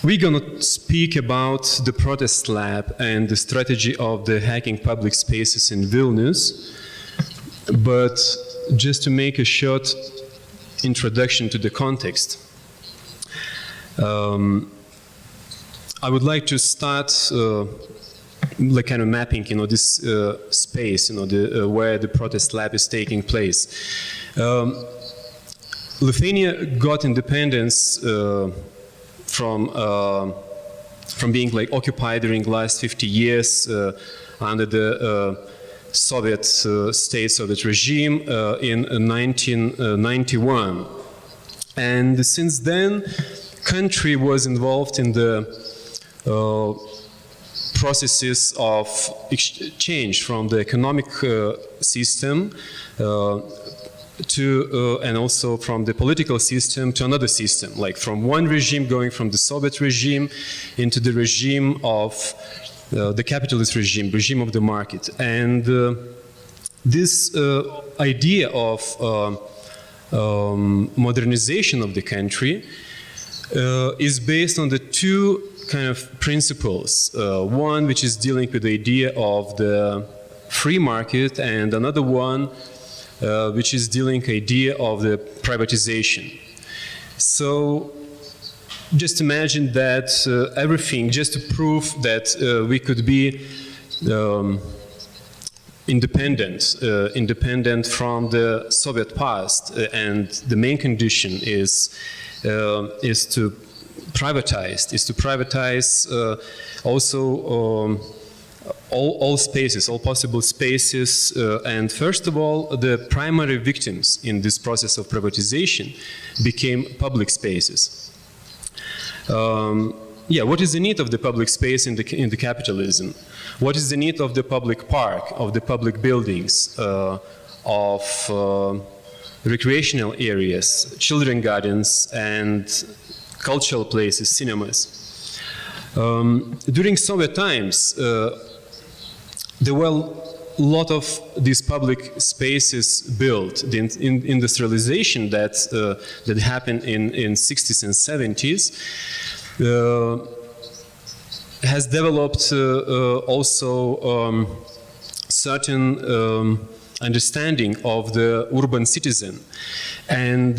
we're going to speak about the protest lab and the strategy of the hacking public spaces in Vilnius. But just to make a short introduction to the context, I would like to start like kind of mapping, this space, where the protest lab is taking place. Lithuania got independence from being occupied during the last 50 years under the Soviet Soviet regime in 1991. And since then, country was involved in the processes of exchange from the economic system and also from the political system to another system, like from one regime going from the Soviet regime into the regime of the capitalist regime of the market. And this idea of modernization of the country is based on the two kind of principles. One which is dealing with the idea of the free market, and another one which is dealing with the idea of the privatization. So just imagine that everything, just to prove that we could be independent from the Soviet past, and the main condition is to privatize also all spaces, all possible spaces, and first of all, the primary victims in this process of privatization became public spaces. What is the need of the public space in the capitalism? What is the need of the public park, of the public buildings, of recreational areas, children gardens, and cultural places, cinemas? During Soviet times, there were a lot of these public spaces built. The industrialization that happened in 60s and 70s has developed also certain understanding of the urban citizen, and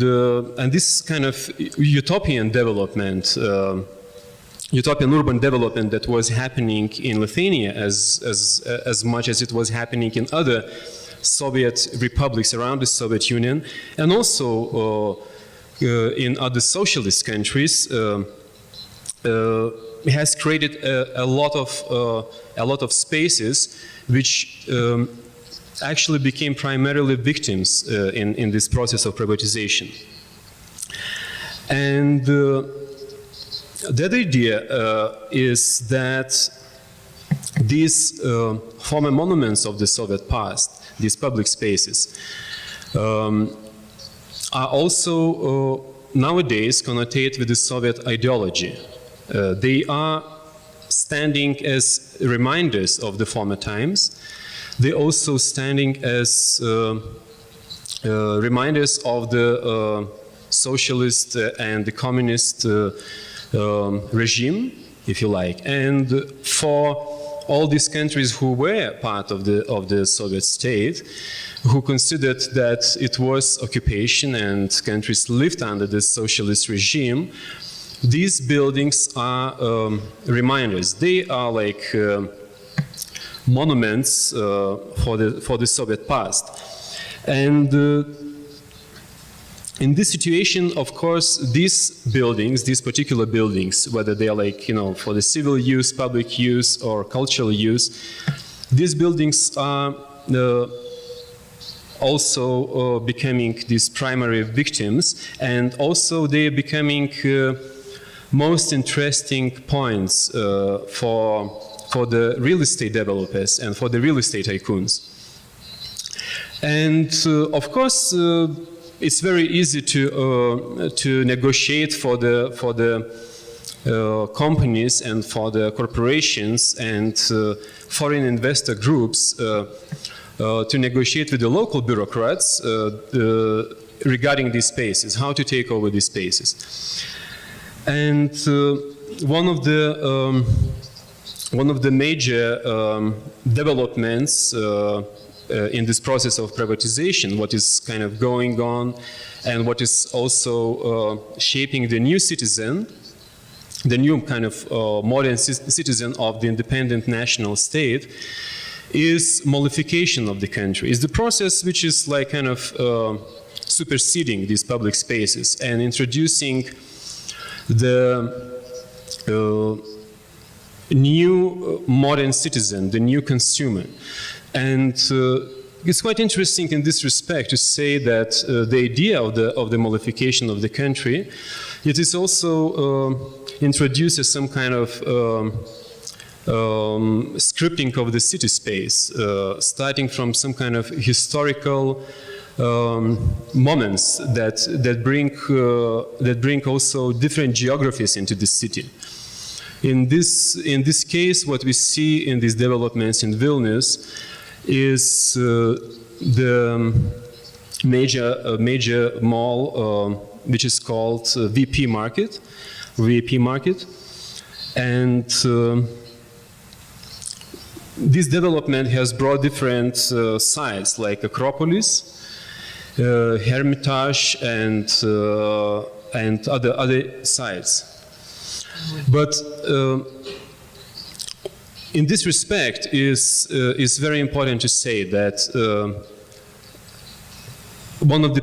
this kind of utopian development. Utopian urban development that was happening in Lithuania as much as it was happening in other Soviet republics around the Soviet Union, and also in other socialist countries, has created a lot of spaces which actually became primarily victims in this process of privatization. And the other idea is that these former monuments of the Soviet past, these public spaces, are also nowadays connotated with the Soviet ideology. They are standing as reminders of the former times. They also standing as reminders of the socialist and the communist regime, if you like. And for all these countries who were part of the Soviet state, who considered that it was occupation and countries lived under the socialist regime, these buildings are reminders. They are like monuments for the Soviet past. And in this situation, of course, these buildings, these particular buildings, whether they are like, for the civil use, public use, or cultural use, these buildings are also becoming these primary victims, and also they are becoming most interesting points for the real estate developers and for the real estate tycoons. And of course, it's very easy to negotiate for the companies and for the corporations and foreign investor groups to negotiate with the local bureaucrats regarding these spaces, how to take over these spaces. And one of the major developments in this process of privatization, what is kind of going on and what is also shaping the new citizen, the new kind of modern citizen of the independent national state, is mollification of the country. It's the process which is like kind of superseding these public spaces and introducing the new modern citizen, the new consumer. And it's quite interesting in this respect to say that the idea of the mollification of the country, it is also introduced as some kind of scripting of the city space, starting from some kind of historical moments that bring also different geographies into the city. In this case, what we see in these developments in Vilnius is the major mall, which is called VP Market, and this development has brought different sites like Acropolis, Hermitage, and other sites. But in this respect, is very important to say that one of the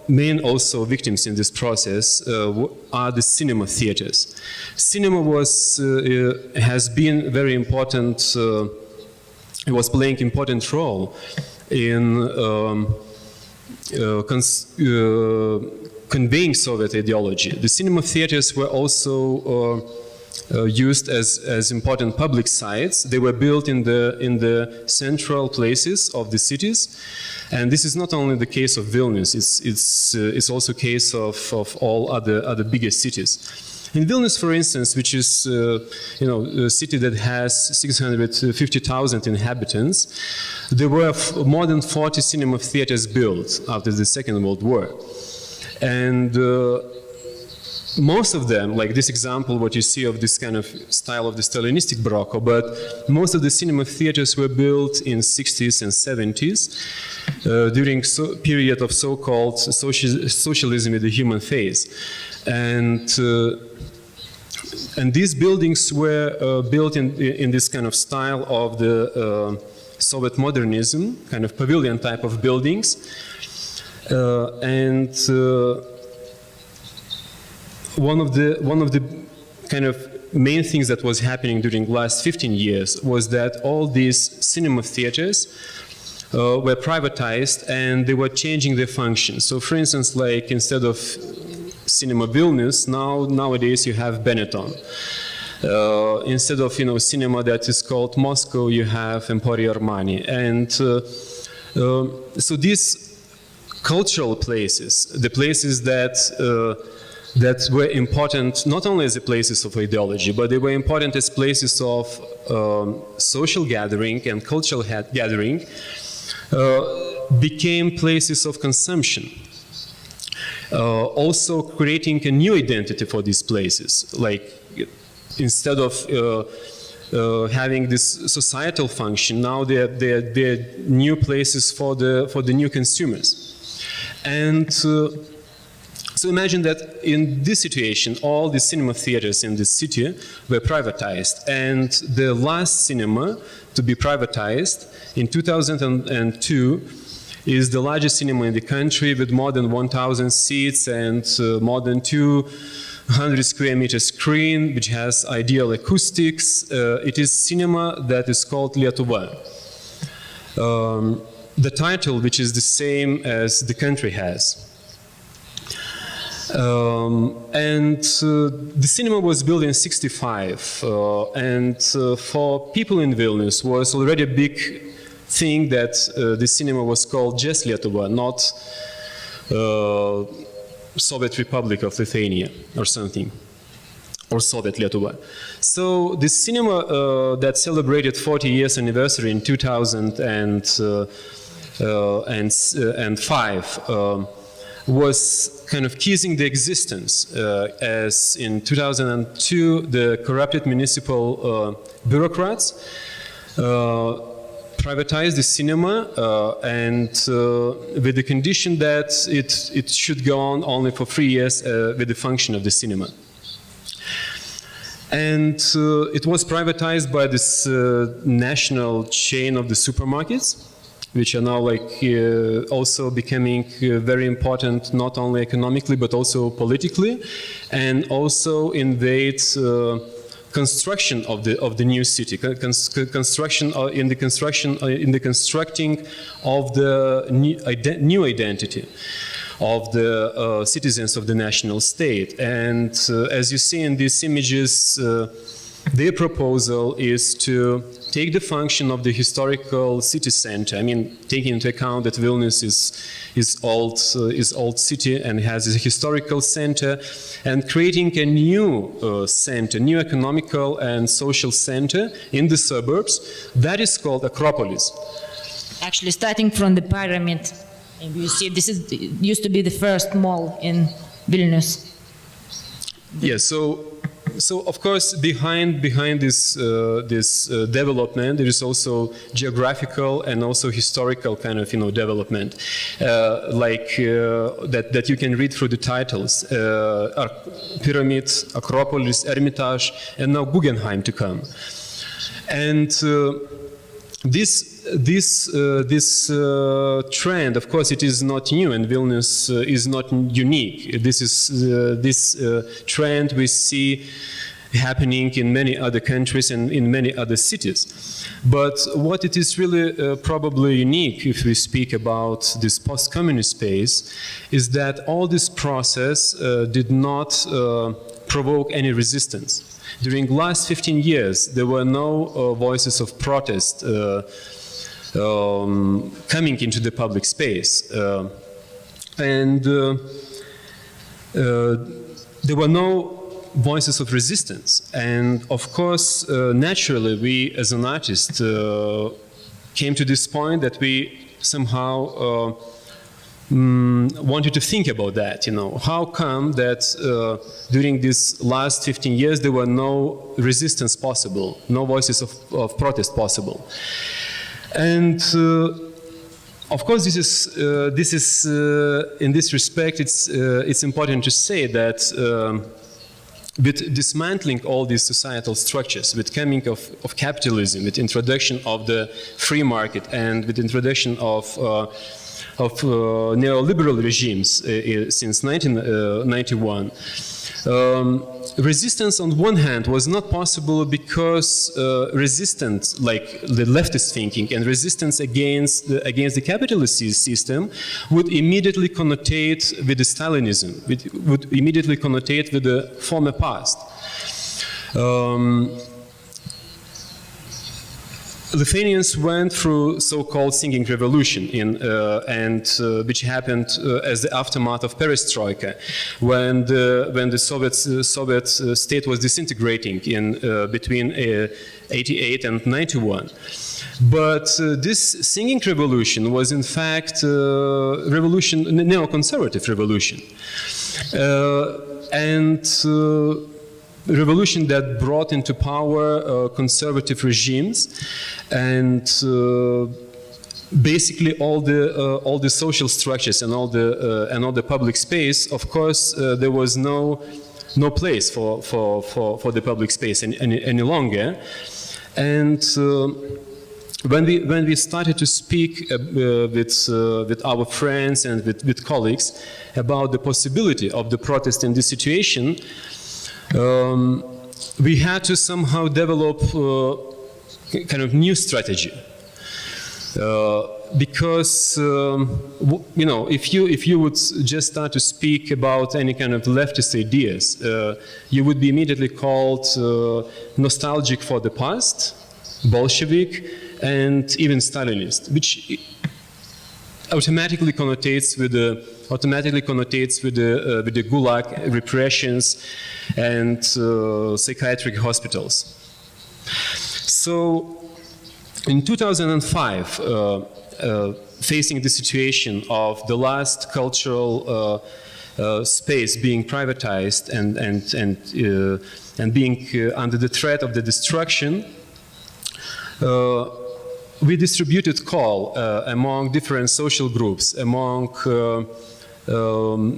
main also victims in this process are the cinema theaters. Cinema has been very important. It was playing an important role in conveying Soviet ideology. The cinema theaters were also used as important public sites. They were built in the central places of the cities, and this is not only the case of Vilnius. It's also a case of all other bigger cities. In Vilnius, for instance, which is a city that has 650,000 inhabitants, there were more than 40 cinema theaters built after the Second World War, and most of them, like this example, what you see of this kind of style of the Stalinistic Barocco, but most of the cinema theaters were built in 60s and 70s during period of so-called socialism with the human face. And these buildings were built in this kind of style of the Soviet modernism, kind of pavilion type of buildings. One of the kind of main things that was happening during the last 15 years was that all these cinema theaters were privatized and they were changing their function. So for instance, like instead of Cinema Vilnius, nowadays you have Benetton. Instead of cinema that is called Moscow, you have Emporio Armani, and so these cultural places, the places that were important not only as the places of ideology, but they were important as places of social gathering and cultural gathering, became places of consumption. Also creating a new identity for these places, like instead of having this societal function, now they're new places for the new consumers. And so imagine that in this situation, all the cinema theaters in the city were privatized, and the last cinema to be privatized in 2002 is the largest cinema in the country with more than 1,000 seats and more than 200 square meter screen, which has ideal acoustics. It is cinema that is called Lietuva. The title, which is the same as the country has. The cinema was built in '65, and for people in Vilnius was already a big thing that the cinema was called just Lietuva, not Soviet Republic of Lithuania or something, or Soviet Lietuva. So the cinema that celebrated 40 years anniversary in 2005 was kind of kissing the existence, as in 2002 the corrupted municipal bureaucrats privatized the cinema and with the condition that it should go on only for 3 years with the function of the cinema. And it was privatized by this national chain of the supermarkets, which are now also becoming very important, not only economically but also politically, and also invade construction of the new city, constructing of the new identity of the citizens of the national state. And as you see in these images, their proposal is to take the function of the historical city center. I mean, taking into account that Vilnius is old city and has a historical center, and creating a new center, new economical and social center in the suburbs that is called Acropolis. Actually, starting from the pyramid, you see, this used to be the first mall in Vilnius. Yes. So of course, behind this development, there is also geographical and also historical kind of development, that you can read through the titles: Pyramid, Acropolis, Hermitage, and now Guggenheim to come. And this trend, of course, it is not new, and Vilnius is not unique. This trend we see happening in many other countries and in many other cities. But what it is really probably unique, if we speak about this post-communist space, is that all this process did not provoke any resistance. During the last 15 years, there were no voices of protest coming into the public space. And there were no voices of resistance. And of course, naturally, we as an artist came to this point that we somehow wanted to think about that. How come that during these last 15 years there were no resistance possible, no voices of protest possible? And of course, this is in this respect, it's important to say that with dismantling all these societal structures, with coming of capitalism, with introduction of the free market, and with introduction of neoliberal regimes since 1991, resistance on one hand was not possible because resistance, like the leftist thinking, and resistance against the capitalist system would immediately connotate with the Stalinism, would immediately connotate with the former past. Lithuanians went through so-called singing revolution, which happened as the aftermath of perestroika, when the Soviet state was disintegrating between 88 and 91. But this singing revolution was in fact neoconservative revolution, revolution that brought into power conservative regimes, and basically all the social structures and all the public space. Of course, there was no place for the public space any longer, and when we started to speak with our friends and with colleagues about the possibility of the protest in this situation, we had to somehow develop kind of new strategy, because you know, if you would just start to speak about any kind of leftist ideas, you would be immediately called nostalgic for the past, Bolshevik, and even Stalinist, which automatically connotates with the Gulag repressions and psychiatric hospitals. So, in 2005, facing the situation of the last cultural space being privatized and being under the threat of the destruction, we distributed call among different social groups, among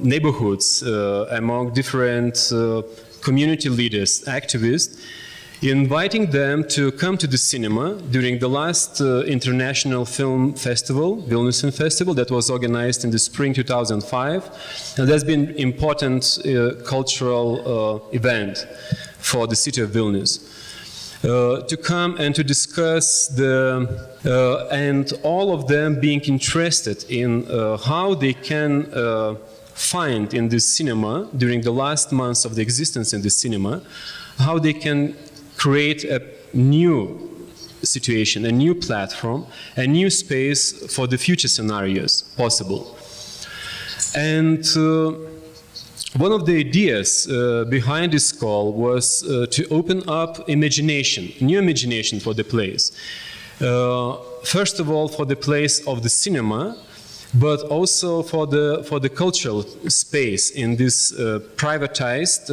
neighborhoods, among different community leaders, activists, inviting them to come to the cinema during the last international film festival, Vilnius Film Festival, that was organized in the spring 2005. And that's been an important cultural event for the city of Vilnius. To come and to discuss and all of them being interested in how they can find in this cinema, during the last months of the existence in the cinema, how they can create a new situation, a new platform, a new space for the future scenarios possible. And one of the ideas behind this call was to open up imagination, new imagination for the place. First of all, for the place of the cinema, but also for the cultural space in this privatized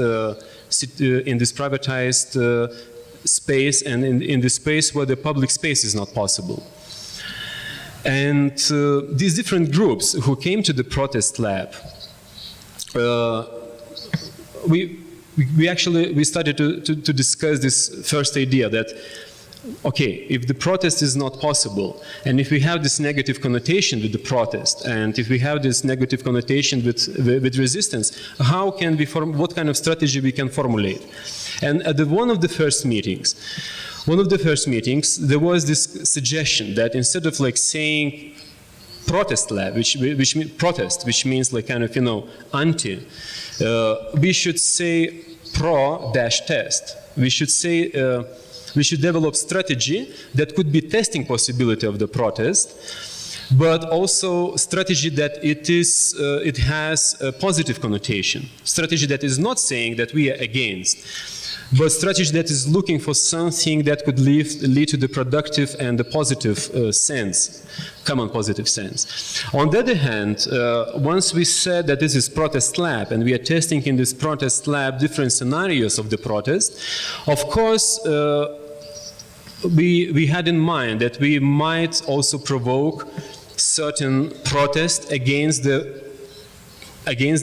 space, and in the space where the public space is not possible. And these different groups who came to the protest lab, we started to discuss this first idea that, okay, if the protest is not possible, and if we have this negative connotation with the protest, and if we have this negative connotation with resistance, how can we what kind of strategy we can formulate? And at one of the first meetings, there was this suggestion that instead of like saying protest lab, which means protest, which means like kind of, you know, anti, we should say pro-test. We should say we should develop strategy that could be testing possibility of the protest, but also strategy that it has a positive connotation. Strategy that is not saying that we are against, but strategy that is looking for something that could lead to the productive and the positive sense, common positive sense. On the other hand, once we said that this is protest lab and we are testing in this protest lab different scenarios of the protest, of course, we had in mind that we might also provoke certain protest against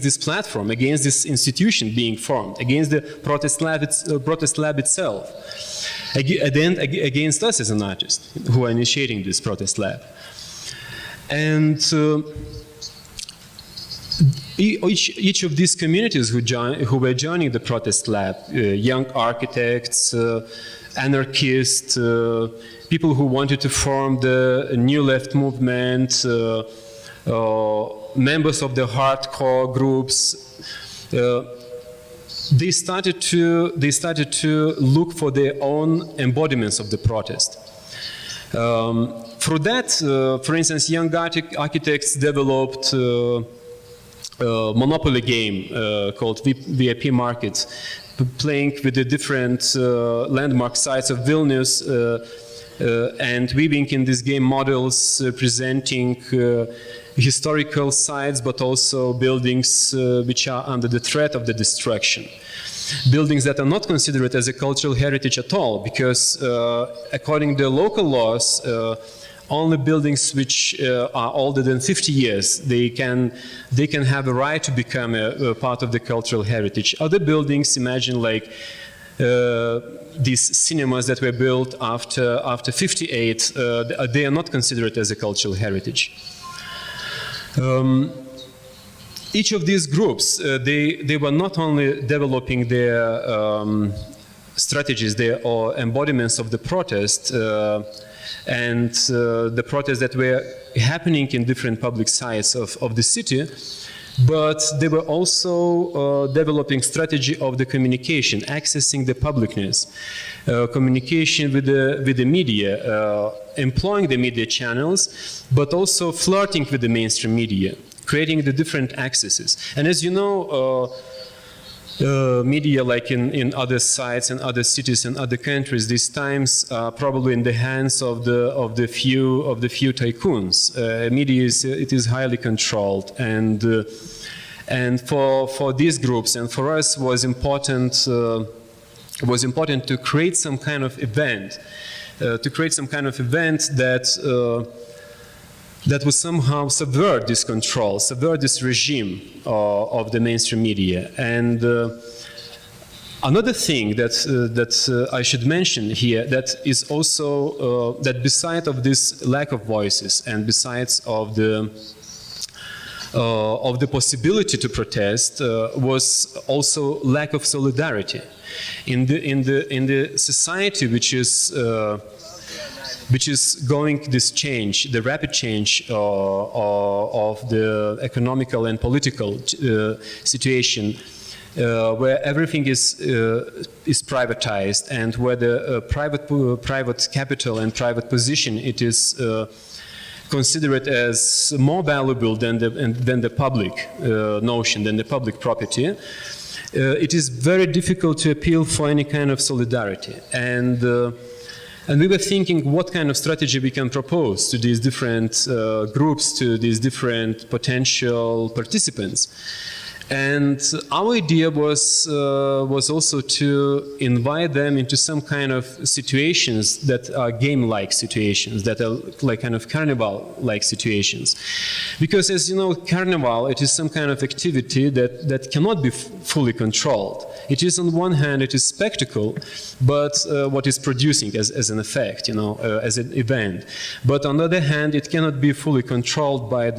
this platform, against this institution being formed, against the protest lab itself, then against us as an artist who are initiating this protest lab. And each of these communities who were joining the protest lab, young architects, anarchists, people who wanted to form the New Left movement, members of the hardcore groups, they started to look for their own embodiments of the protest. For that, for instance, young architects developed a monopoly game called VIP Markets, playing with the different landmark sites of Vilnius and weaving in this game models presenting historical sites, but also buildings which are under the threat of the destruction. Buildings that are not considered as a cultural heritage at all, because according to local laws, only buildings which are older than 50 years, they can have a right to become a part of the cultural heritage. Other buildings, imagine like these cinemas that were built after 58, they are not considered as a cultural heritage. Each of these groups, they were not only developing their strategies, their embodiments of the protest, and the protests that were happening in different public sites of the city, but they were also developing strategy of the communication, accessing the publicness, communication with the media, employing the media channels, but also flirting with the mainstream media, creating the different accesses. And as you know, media, like in other sites and other cities and other countries, these times are probably in the hands of the few tycoons. Media is highly controlled, and for these groups and for us was important to create some kind of event, that would somehow subvert this control, subvert this regime of the mainstream media. And another thing that I should mention here, that is also that besides of this lack of voices and besides of the possibility to protest, was also lack of solidarity in the society which is going this change, the rapid change of the economical and political situation, where everything is privatized, and where the private capital and private position, it is considered as more valuable than the public notion, than the public property. It is very difficult to appeal for any kind of solidarity. And we were thinking what kind of strategy we can propose to these different groups, to these different potential participants. And our idea was also to invite them into some kind of situations that are game-like situations, that are like kind of carnival-like situations. Because as you know, carnival, it is some kind of activity that cannot be fully controlled. It is on one hand, it is spectacle, but what is producing as an effect, as an event. But on the other hand, it cannot be fully controlled by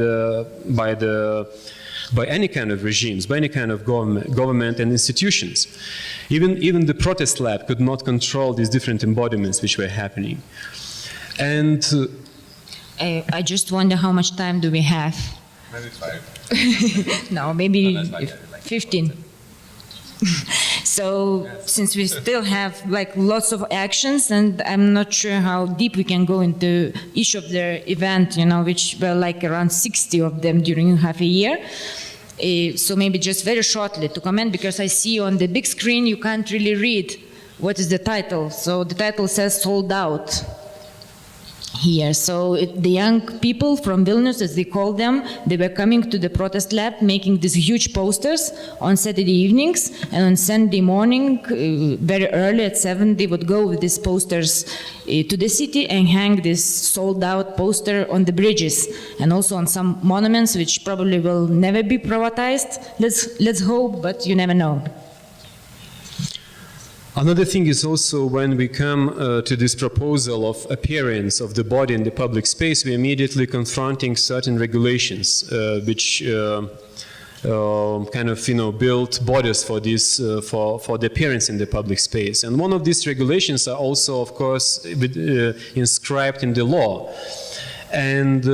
any kind of regimes, by any kind of government and institutions. Even the protest lab could not control these different embodiments which were happening. And I just wonder how much time do we have? Maybe 5. No, maybe 15. So since we still have like lots of actions, and I'm not sure how deep we can go into each of their event, which were like around 60 of them during half a year. So maybe just very shortly to comment, because I see on the big screen you can't really read what is the title. So the title says "Sold Out" here. So the young people from Vilnius, as they call them, they were coming to the protest lab, making these huge posters on Saturday evenings, and on Sunday morning, very early at 7, they would go with these posters to the city and hang this sold out poster on the bridges, and also on some monuments which probably will never be privatized. Let's hope, but you never know. Another thing is also when we come to this proposal of appearance of the body in the public space, we're immediately confronting certain regulations which kind of build borders for this for the appearance in the public space. And one of these regulations are also, of course, inscribed in the law. And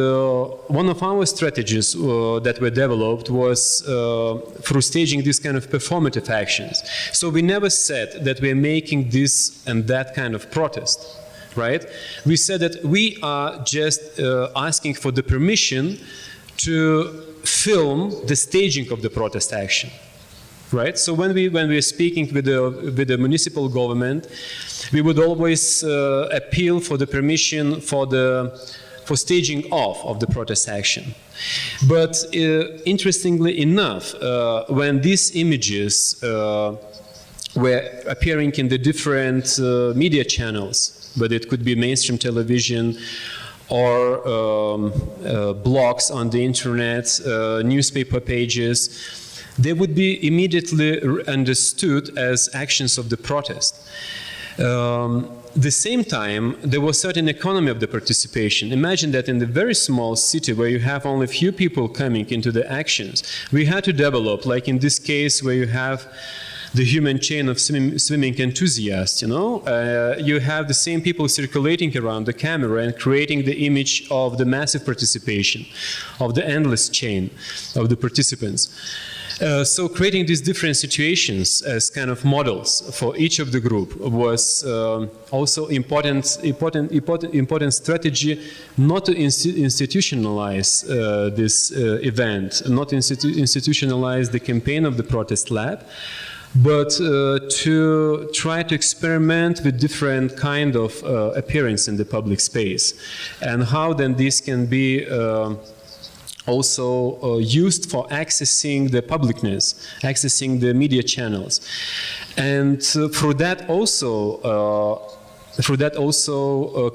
one of our strategies that we developed was through staging this kind of performative actions. So we never said that we're making this and that kind of protest, right? We said that we are just asking for the permission to film the staging of the protest action. Right. So when we are speaking with the municipal government, we would always appeal for the permission for staging off of the protest action. But interestingly enough, when these images were appearing in the different media channels, but it could be mainstream television or blogs on the internet, newspaper pages, they would be immediately understood as actions of the protest. The same time, there was certain economy of the participation. Imagine that in the very small city where you have only few people coming into the actions, we had to develop, like in this case where you have the human chain of swimming enthusiasts, you know? You have the same people circulating around the camera and creating the image of the massive participation, of the endless chain of the participants. So creating these different situations as kind of models for each of the group was also important strategy not to institutionalize this event, not institutionalize the campaign of the protest lab, but to try to experiment with different kind of appearance in the public space, and how then this can be also used for accessing the publicness, accessing the media channels, and through that also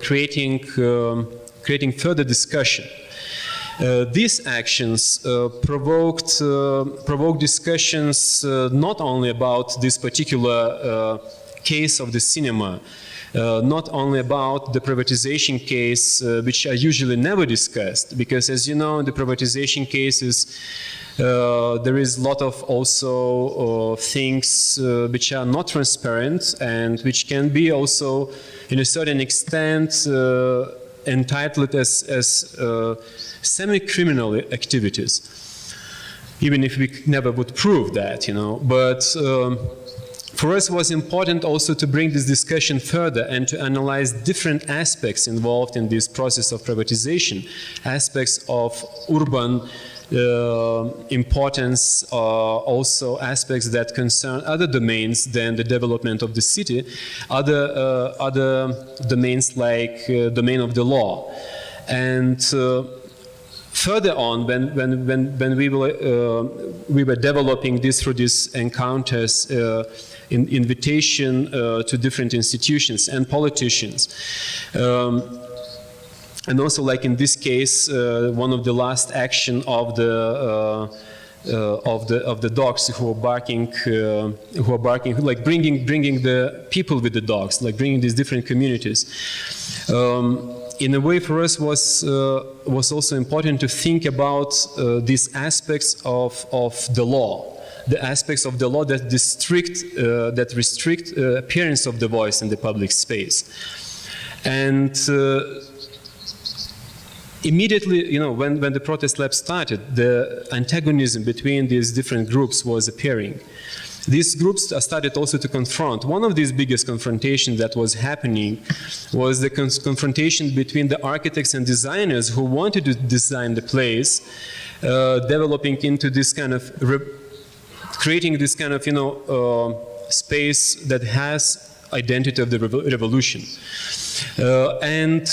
creating further discussion. These actions provoked discussions not only about this particular case of the cinema, not only about the privatization case, which are usually never discussed, because as you know, in the privatization cases, there is a lot of also things which are not transparent and which can be also, in a certain extent, entitled as semi-criminal activities, even if we never would prove that, you know. But for us, it was important also to bring this discussion further and to analyze different aspects involved in this process of privatization, aspects of urban importance, also aspects that concern other domains than the development of the city, other domains like domain of the law. And further on, when we were developing this through these encounters, invitation to different institutions and politicians, and also, like in this case, one of the last action of the dogs who are barking, like bringing the people with the dogs, like bringing these different communities. In a way, for us was also important to think about these aspects of the law, the aspects of the law that restrict appearance of the voice in the public space, and immediately, you know, when the protest lab started, the antagonism between these different groups was appearing. These groups started also to confront. One of these biggest confrontations that was happening was the confrontation between the architects and designers who wanted to design the place, developing into this kind of, creating this kind of, you know, space that has identity of the revolution. And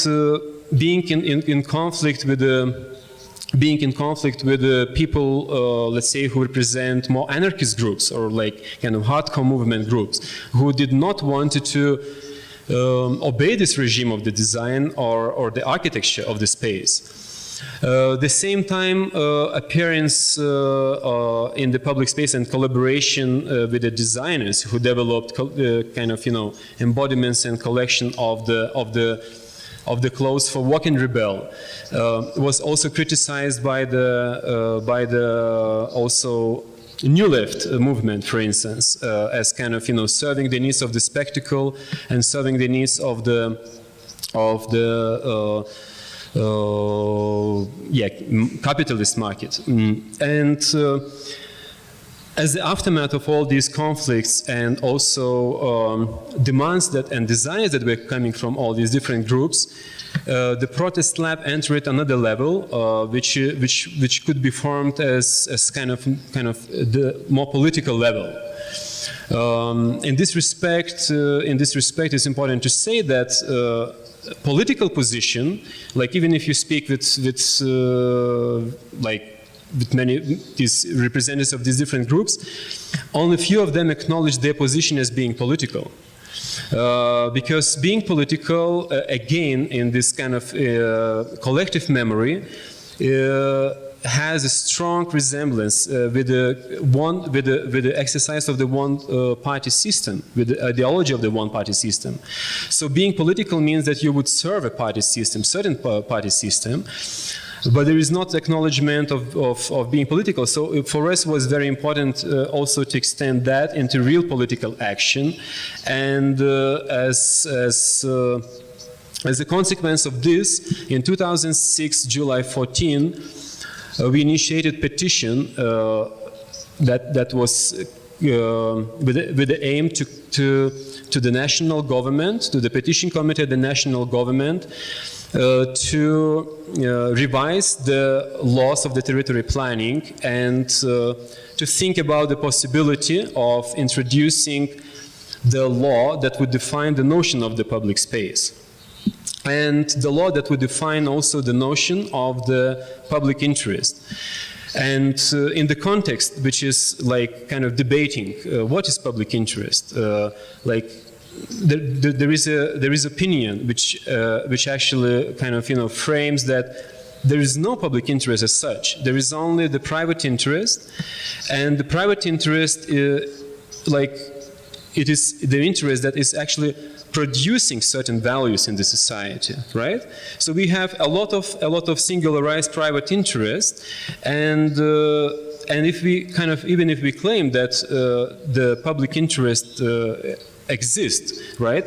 being in conflict with the people, let's say, who represent more anarchist groups or like kind of hardcore movement groups, who did not want to obey this regime of the design or the architecture of the space. The same time, appearance in the public space and collaboration with the designers who developed kind of, you know, embodiments and collection of the clothes for Walk and Rebel, was also criticized by the also New Left movement, for instance, as kind of, you know, serving the needs of the spectacle and serving the needs of the capitalist market. As the aftermath of all these conflicts and also demands that and desires that were coming from all these different groups, the protest lab entered another level, which could be formed as kind of the more political level. In this respect, it's important to say that political position, like even if you speak with many these representatives of these different groups, only few of them acknowledge their position as being political. Because being political, again, in this kind of collective memory, has a strong resemblance with the exercise of the one-party system, with the ideology of the one-party system. So being political means that you would serve a party system, certain party system, but there is not acknowledgement of being political. So for us it was very important also to extend that into real political action. And as a consequence of this, in 2006, July 14, we initiated petition that was with the aim to the national government, to the petition committee of the national government, to revise the laws of the territory planning and to think about the possibility of introducing the law that would define the notion of the public space. And the law that would define also the notion of the public interest. And in the context, which is like kind of debating what is public interest, there is opinion which actually kind of frames that there is no public interest as such. There is only the private interest, and the private interest it is the interest that is actually producing certain values in the society, right? So we have a lot of singularized private interest, and if we kind of, even if we claim that the public interest exists, right?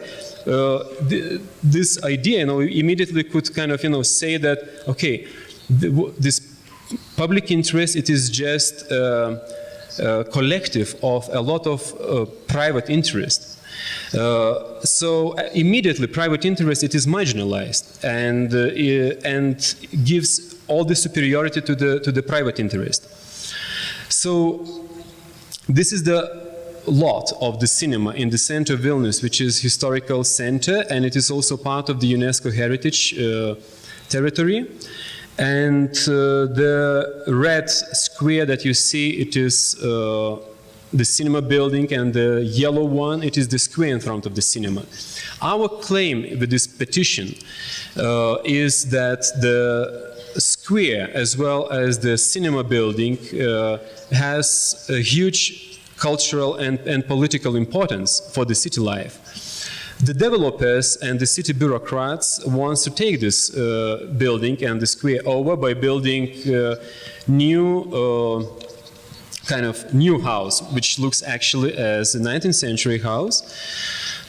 This idea, immediately could kind of, say that, okay, this public interest, it is just a collective of a lot of private interest. So immediately, private interest, it is marginalized and gives all the superiority to the private interest. So this is the lot of the cinema in the center of Vilnius, which is historical center, and it is also part of the UNESCO heritage territory. And the red square that you see, it is the cinema building, and the yellow one, it is the square in front of the cinema. Our claim with this petition is that the square, as well as the cinema building, has a huge cultural and political importance for the city life. The developers and the city bureaucrats want to take this building and the square over by building new house, which looks actually as a 19th century house,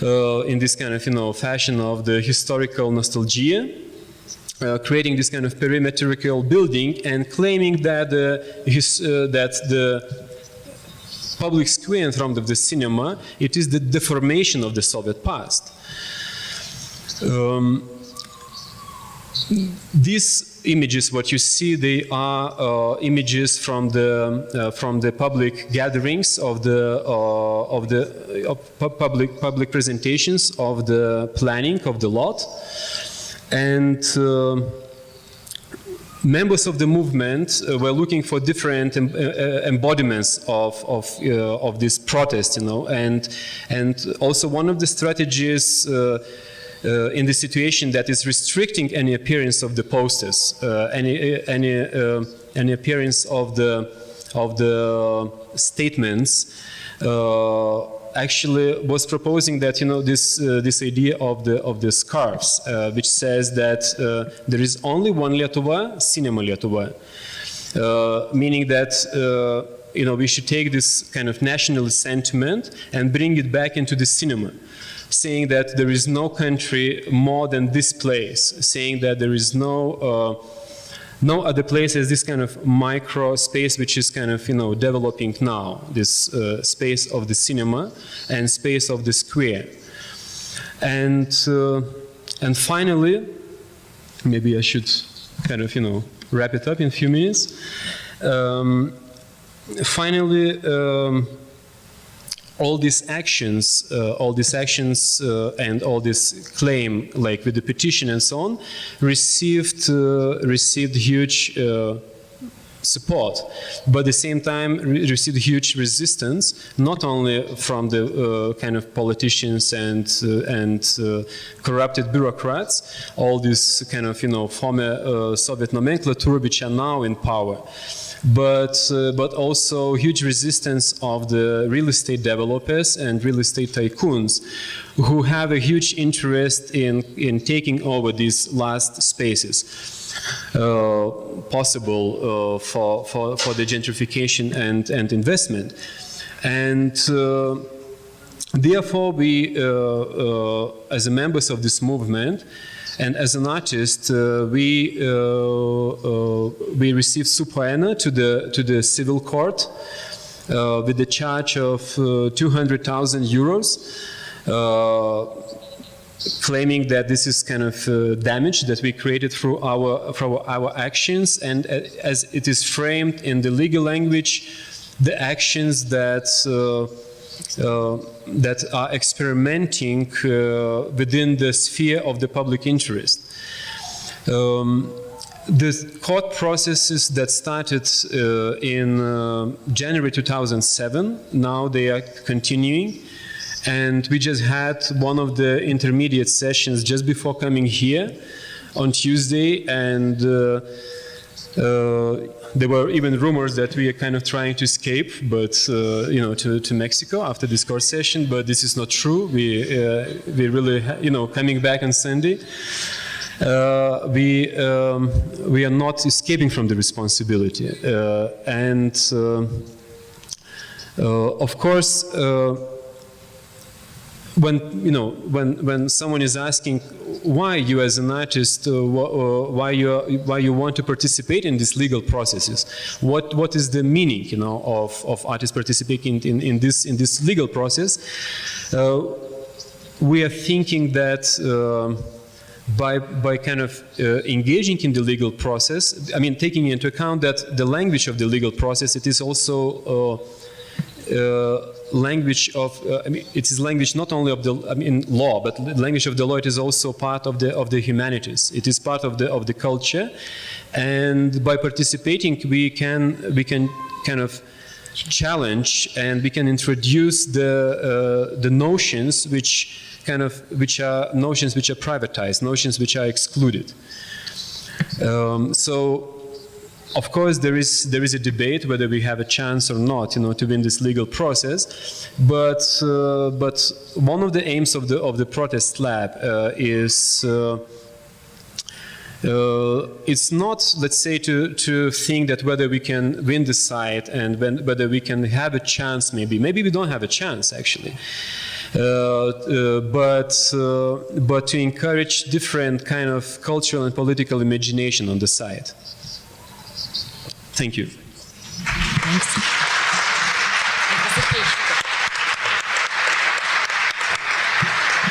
in this kind of fashion of the historical nostalgia, creating this kind of perimetrical building and claiming that the public square in front of the cinema, it is the deformation of the Soviet past. These images, what you see, they are images from the public gatherings of public presentations of the planning of the lot, and members of the movement were looking for different embodiments of this protest, and also one of the strategies in the situation that is restricting any appearance of the posters, any appearance of the statements, actually was proposing that this idea of the scarves, which says that there is only one Lietuva, cinema Lietuva, meaning that we should take this kind of nationalist sentiment and bring it back into the cinema, saying that there is no country more than this place, saying that there is no other place as this kind of micro space which is kind of, developing now, this space of the cinema and space of the square. And finally, maybe I should kind of, wrap it up in a few minutes. Finally, all these actions and all this claim, like with the petition and so on, received huge support, but at the same time received huge resistance, not only from the kind of politicians and corrupted bureaucrats, all this kind of former Soviet nomenclature which are now in power, but also huge resistance of the real estate developers and real estate tycoons, who have a huge interest in taking over these last spaces possible for the gentrification and investment. And therefore we, as members of this movement, and as an artist, we received subpoena to the civil court with the charge of 200,000 euros, claiming that this is kind of damage that we created through our actions, and as it is framed in the legal language, the actions that are experimenting within the sphere of the public interest. The court processes that started in January 2007, now they are continuing, and we just had one of the intermediate sessions just before coming here on Tuesday, and there were even rumors that we are kind of trying to escape, but to Mexico after this court session. But this is not true. We really, coming back on Sunday. We are not escaping from the responsibility, and of course. When someone is asking why you as an artist, why you want to participate in these legal processes, what is the meaning, of artists participating in this legal process? We are thinking that by kind of engaging in the legal process, I mean, taking into account that the language of the legal process, it is also language of, it is language not only of the, law, but the language of the law. It is also part of the humanities. It is part of the culture, and by participating, we can kind of challenge and we can introduce the notions which are notions which are privatized, notions which are excluded. So. Of course, there is a debate whether we have a chance or not, to win this legal process. But one of the aims of the protest lab is it's not, let's say, to think that whether we can win the site and whether we can have a chance. Maybe we don't have a chance actually. But to encourage different kind of cultural and political imagination on the site. Thank you.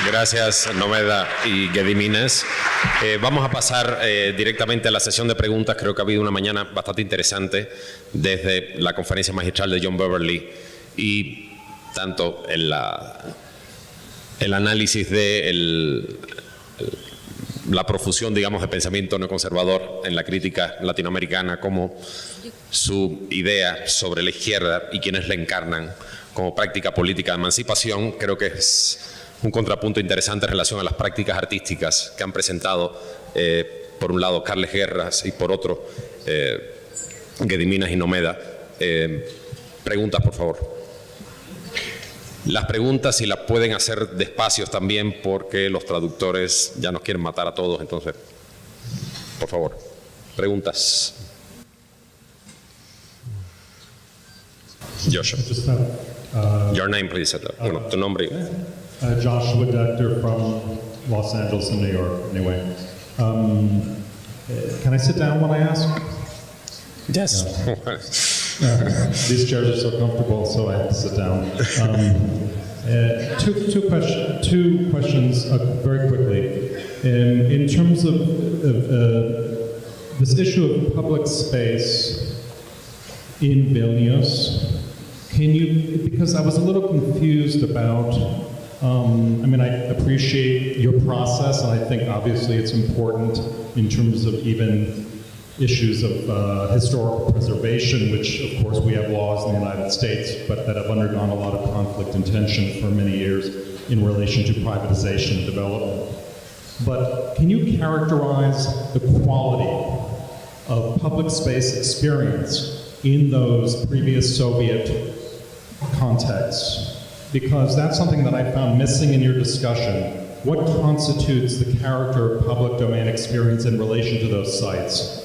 Gracias, Nomeda y Gediminas. Vamos a pasar directamente a la sesión de preguntas. Creo que ha habido una mañana bastante interesante desde la conferencia magistral de John Beverly y tanto el análisis de la profusión, digamos, de pensamiento neoconservador en la crítica latinoamericana, como su idea sobre la izquierda y quienes la encarnan como práctica política de emancipación. Creo que es un contrapunto interesante en relación a las prácticas artísticas que han presentado, por un lado, Carles Guerras y por otro, Gediminas y Nomeda. Preguntas, por favor. Las preguntas, si las pueden hacer despacio también, porque los traductores ya nos quieren matar a todos. Entonces, por favor, preguntas. Joshua. Just have, Your name, please. Bueno, tu nombre. Joshua Dector from Los Angeles and New York, anyway. Can I sit down when I ask? Yes. These chairs are so comfortable, so I have to sit down. Two questions very quickly. In terms of this issue of public space in Vilnius, can you, because I was a little confused about, I mean, I appreciate your process, and I think obviously it's important in terms of even issues of historical preservation, which of course we have laws in the United States, but that have undergone a lot of conflict and tension for many years in relation to privatization and development. But can you characterize the quality of public space experience in those previous Soviet contexts? Because that's something that I found missing in your discussion. What constitutes the character of public domain experience in relation to those sites?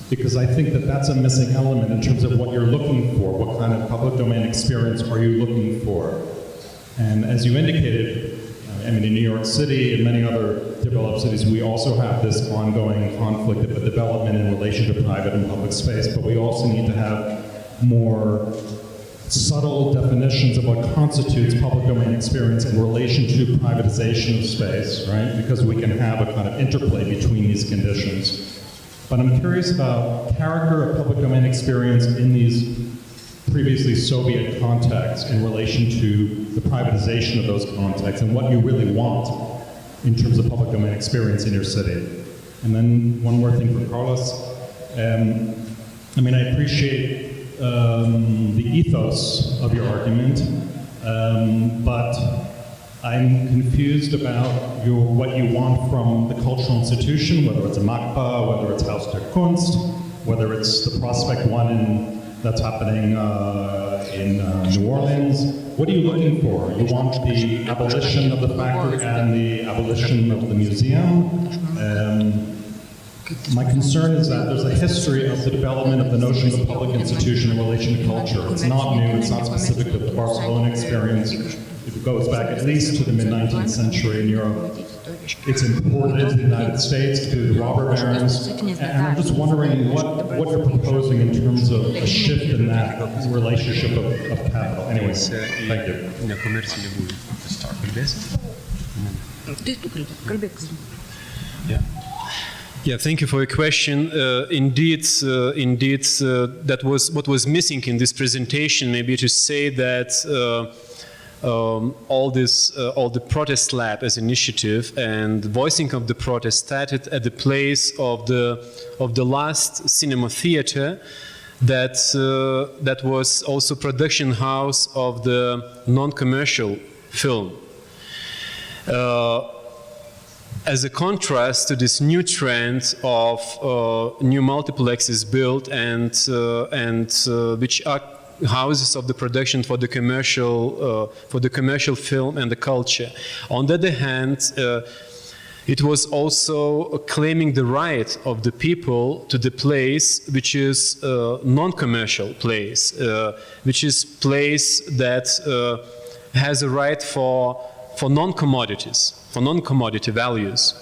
Because I think that that's a missing element in terms of what you're looking for. What kind of public domain experience are you looking for? And as you indicated, I mean, in New York City and many other developed cities, we also have this ongoing conflict of the development in relation to private and public space, but we also need to have more subtle definitions of what constitutes public domain experience in relation to privatization of space, right? Because we can have a kind of interplay between these conditions. But I'm curious about character of public domain experience in these previously Soviet contexts in relation to the privatization of those contexts and what you really want in terms of public domain experience in your city. And then one more thing for Carlos. I mean, I appreciate the ethos of your argument, but I'm confused about what you want from the cultural institution, whether it's a MACPA, whether it's Haus der Kunst, whether it's the Prospect One that's happening in New Orleans. What are you looking for? You want the abolition of the factory and the abolition of the museum? My concern is that there's a history of the development of the notion of a public institution in relation to culture. It's not new, it's not specific to the Barcelona experience. It goes back at least to the mid-19th century in Europe. It's imported into the United States through the robber barons. And I'm just wondering what you're proposing in terms of a shift in that relationship of capital. Anyways, thank you. Yeah, thank you for your question. Indeed, that was what was missing in this presentation. Maybe to say that all the protest lab as initiative and voicing of the protest started at the place of the last cinema theater that was also production house of the non-commercial film. As a contrast to this new trend of new multiplexes built and which are houses of the production for the commercial film and the culture. On the other hand, it was also claiming the right of the people to the place which is non-commercial place, which is place that has a right for non-commodities, for non-commodity values.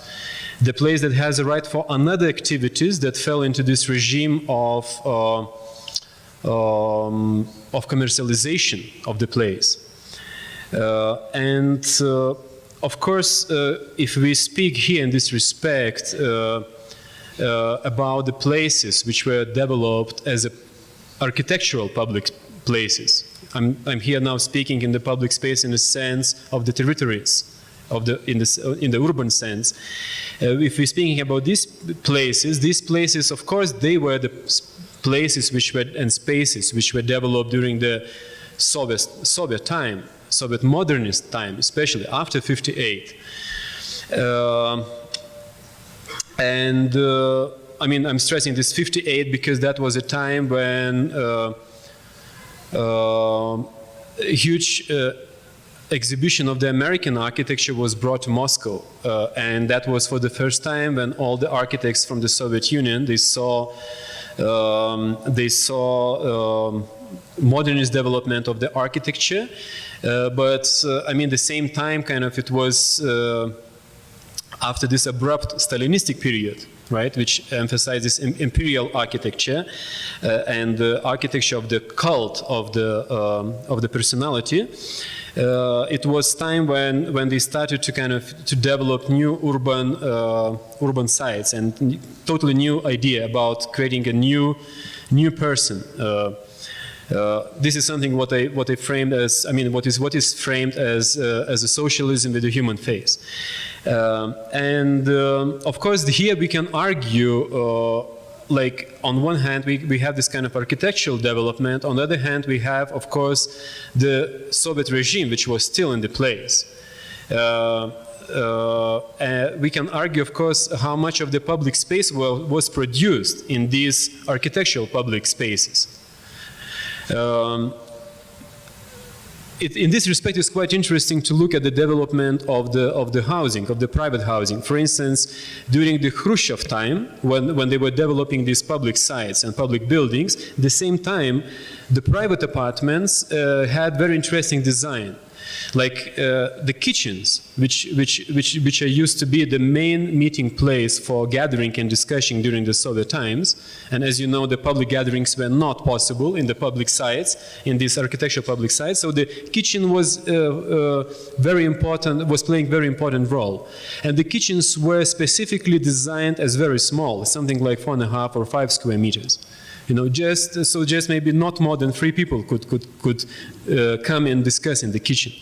The place that has a right for another activities that fell into this regime of commercialization of the place. Of course, if we speak here in this respect about the places which were developed as architectural public places, I'm here now speaking in the public space in the sense of the territories, in the urban sense. If we're speaking about these places, of course, they were the places which were and spaces which were developed during the Soviet time, Soviet modernist time, especially after '58. I mean, I'm stressing this '58 because that was a time when a huge exhibition of the American architecture was brought to Moscow, and that was for the first time when all the architects from the Soviet Union, they saw They saw modernist development of the architecture, but I mean, the same time, kind of, it was after this abrupt Stalinistic period, right, which emphasizes imperial architecture and the architecture of the cult of the personality. It was time when they started to kind of to develop new urban sites and totally new idea about creating a new person. This is something what I framed as, I mean, what is framed as a socialism with a human face. And of course, here we can argue, like, on one hand, we have this kind of architectural development. On the other hand, we have, of course, the Soviet regime, which was still in the place. We can argue, of course, how much of the public space was produced in these architectural public spaces. In this respect, it's quite interesting to look at the development of the housing, of the private housing. For instance, during the Khrushchev time, when they were developing these public sites and public buildings, at the same time, the private apartments had very interesting design. Like the kitchens, which are used to be the main meeting place for gathering and discussion during the Soviet times. And as you know, the public gatherings were not possible in the public sites, in these architectural public sites. So the kitchen was very important, was playing very important role. And the kitchens were specifically designed as very small, something like 4.5 or 5 square meters. You know, just maybe not more than 3 people could come and discuss in the kitchen.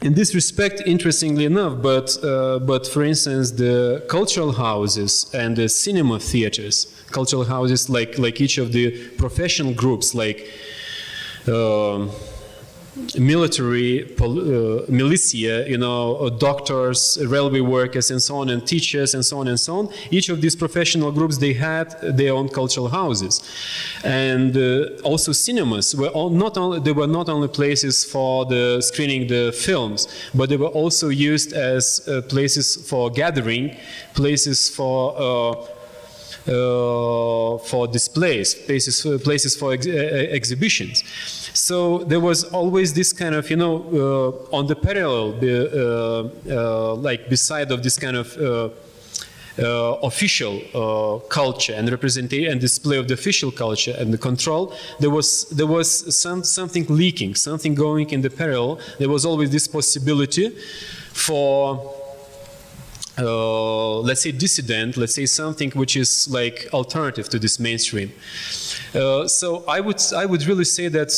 In this respect, interestingly enough, but for instance, the cultural houses and the cinema theaters, cultural houses like each of the professional groups, like military, militia, you know, doctors, railway workers, and so on, and teachers, and so on and so on. Each of these professional groups, they had their own cultural houses, and also cinemas were not only places for the screening the films, but they were also used as places for gathering, places for displays, places for exhibitions. So there was always this kind of, you know, on the parallel, like beside of this kind of official culture and representation and display of the official culture and the control, there was something leaking, something going in the parallel. There was always this possibility for let's say dissident, let's say something which is like alternative to this mainstream. So I would really say that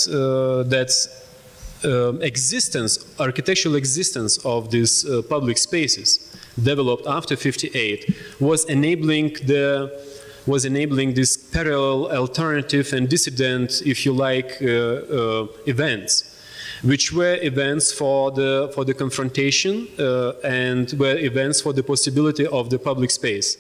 architectural existence of these public spaces developed after '58 was enabling this parallel, alternative, and dissident, if you like, events, which were events for the confrontation and were events for the possibility of the public space.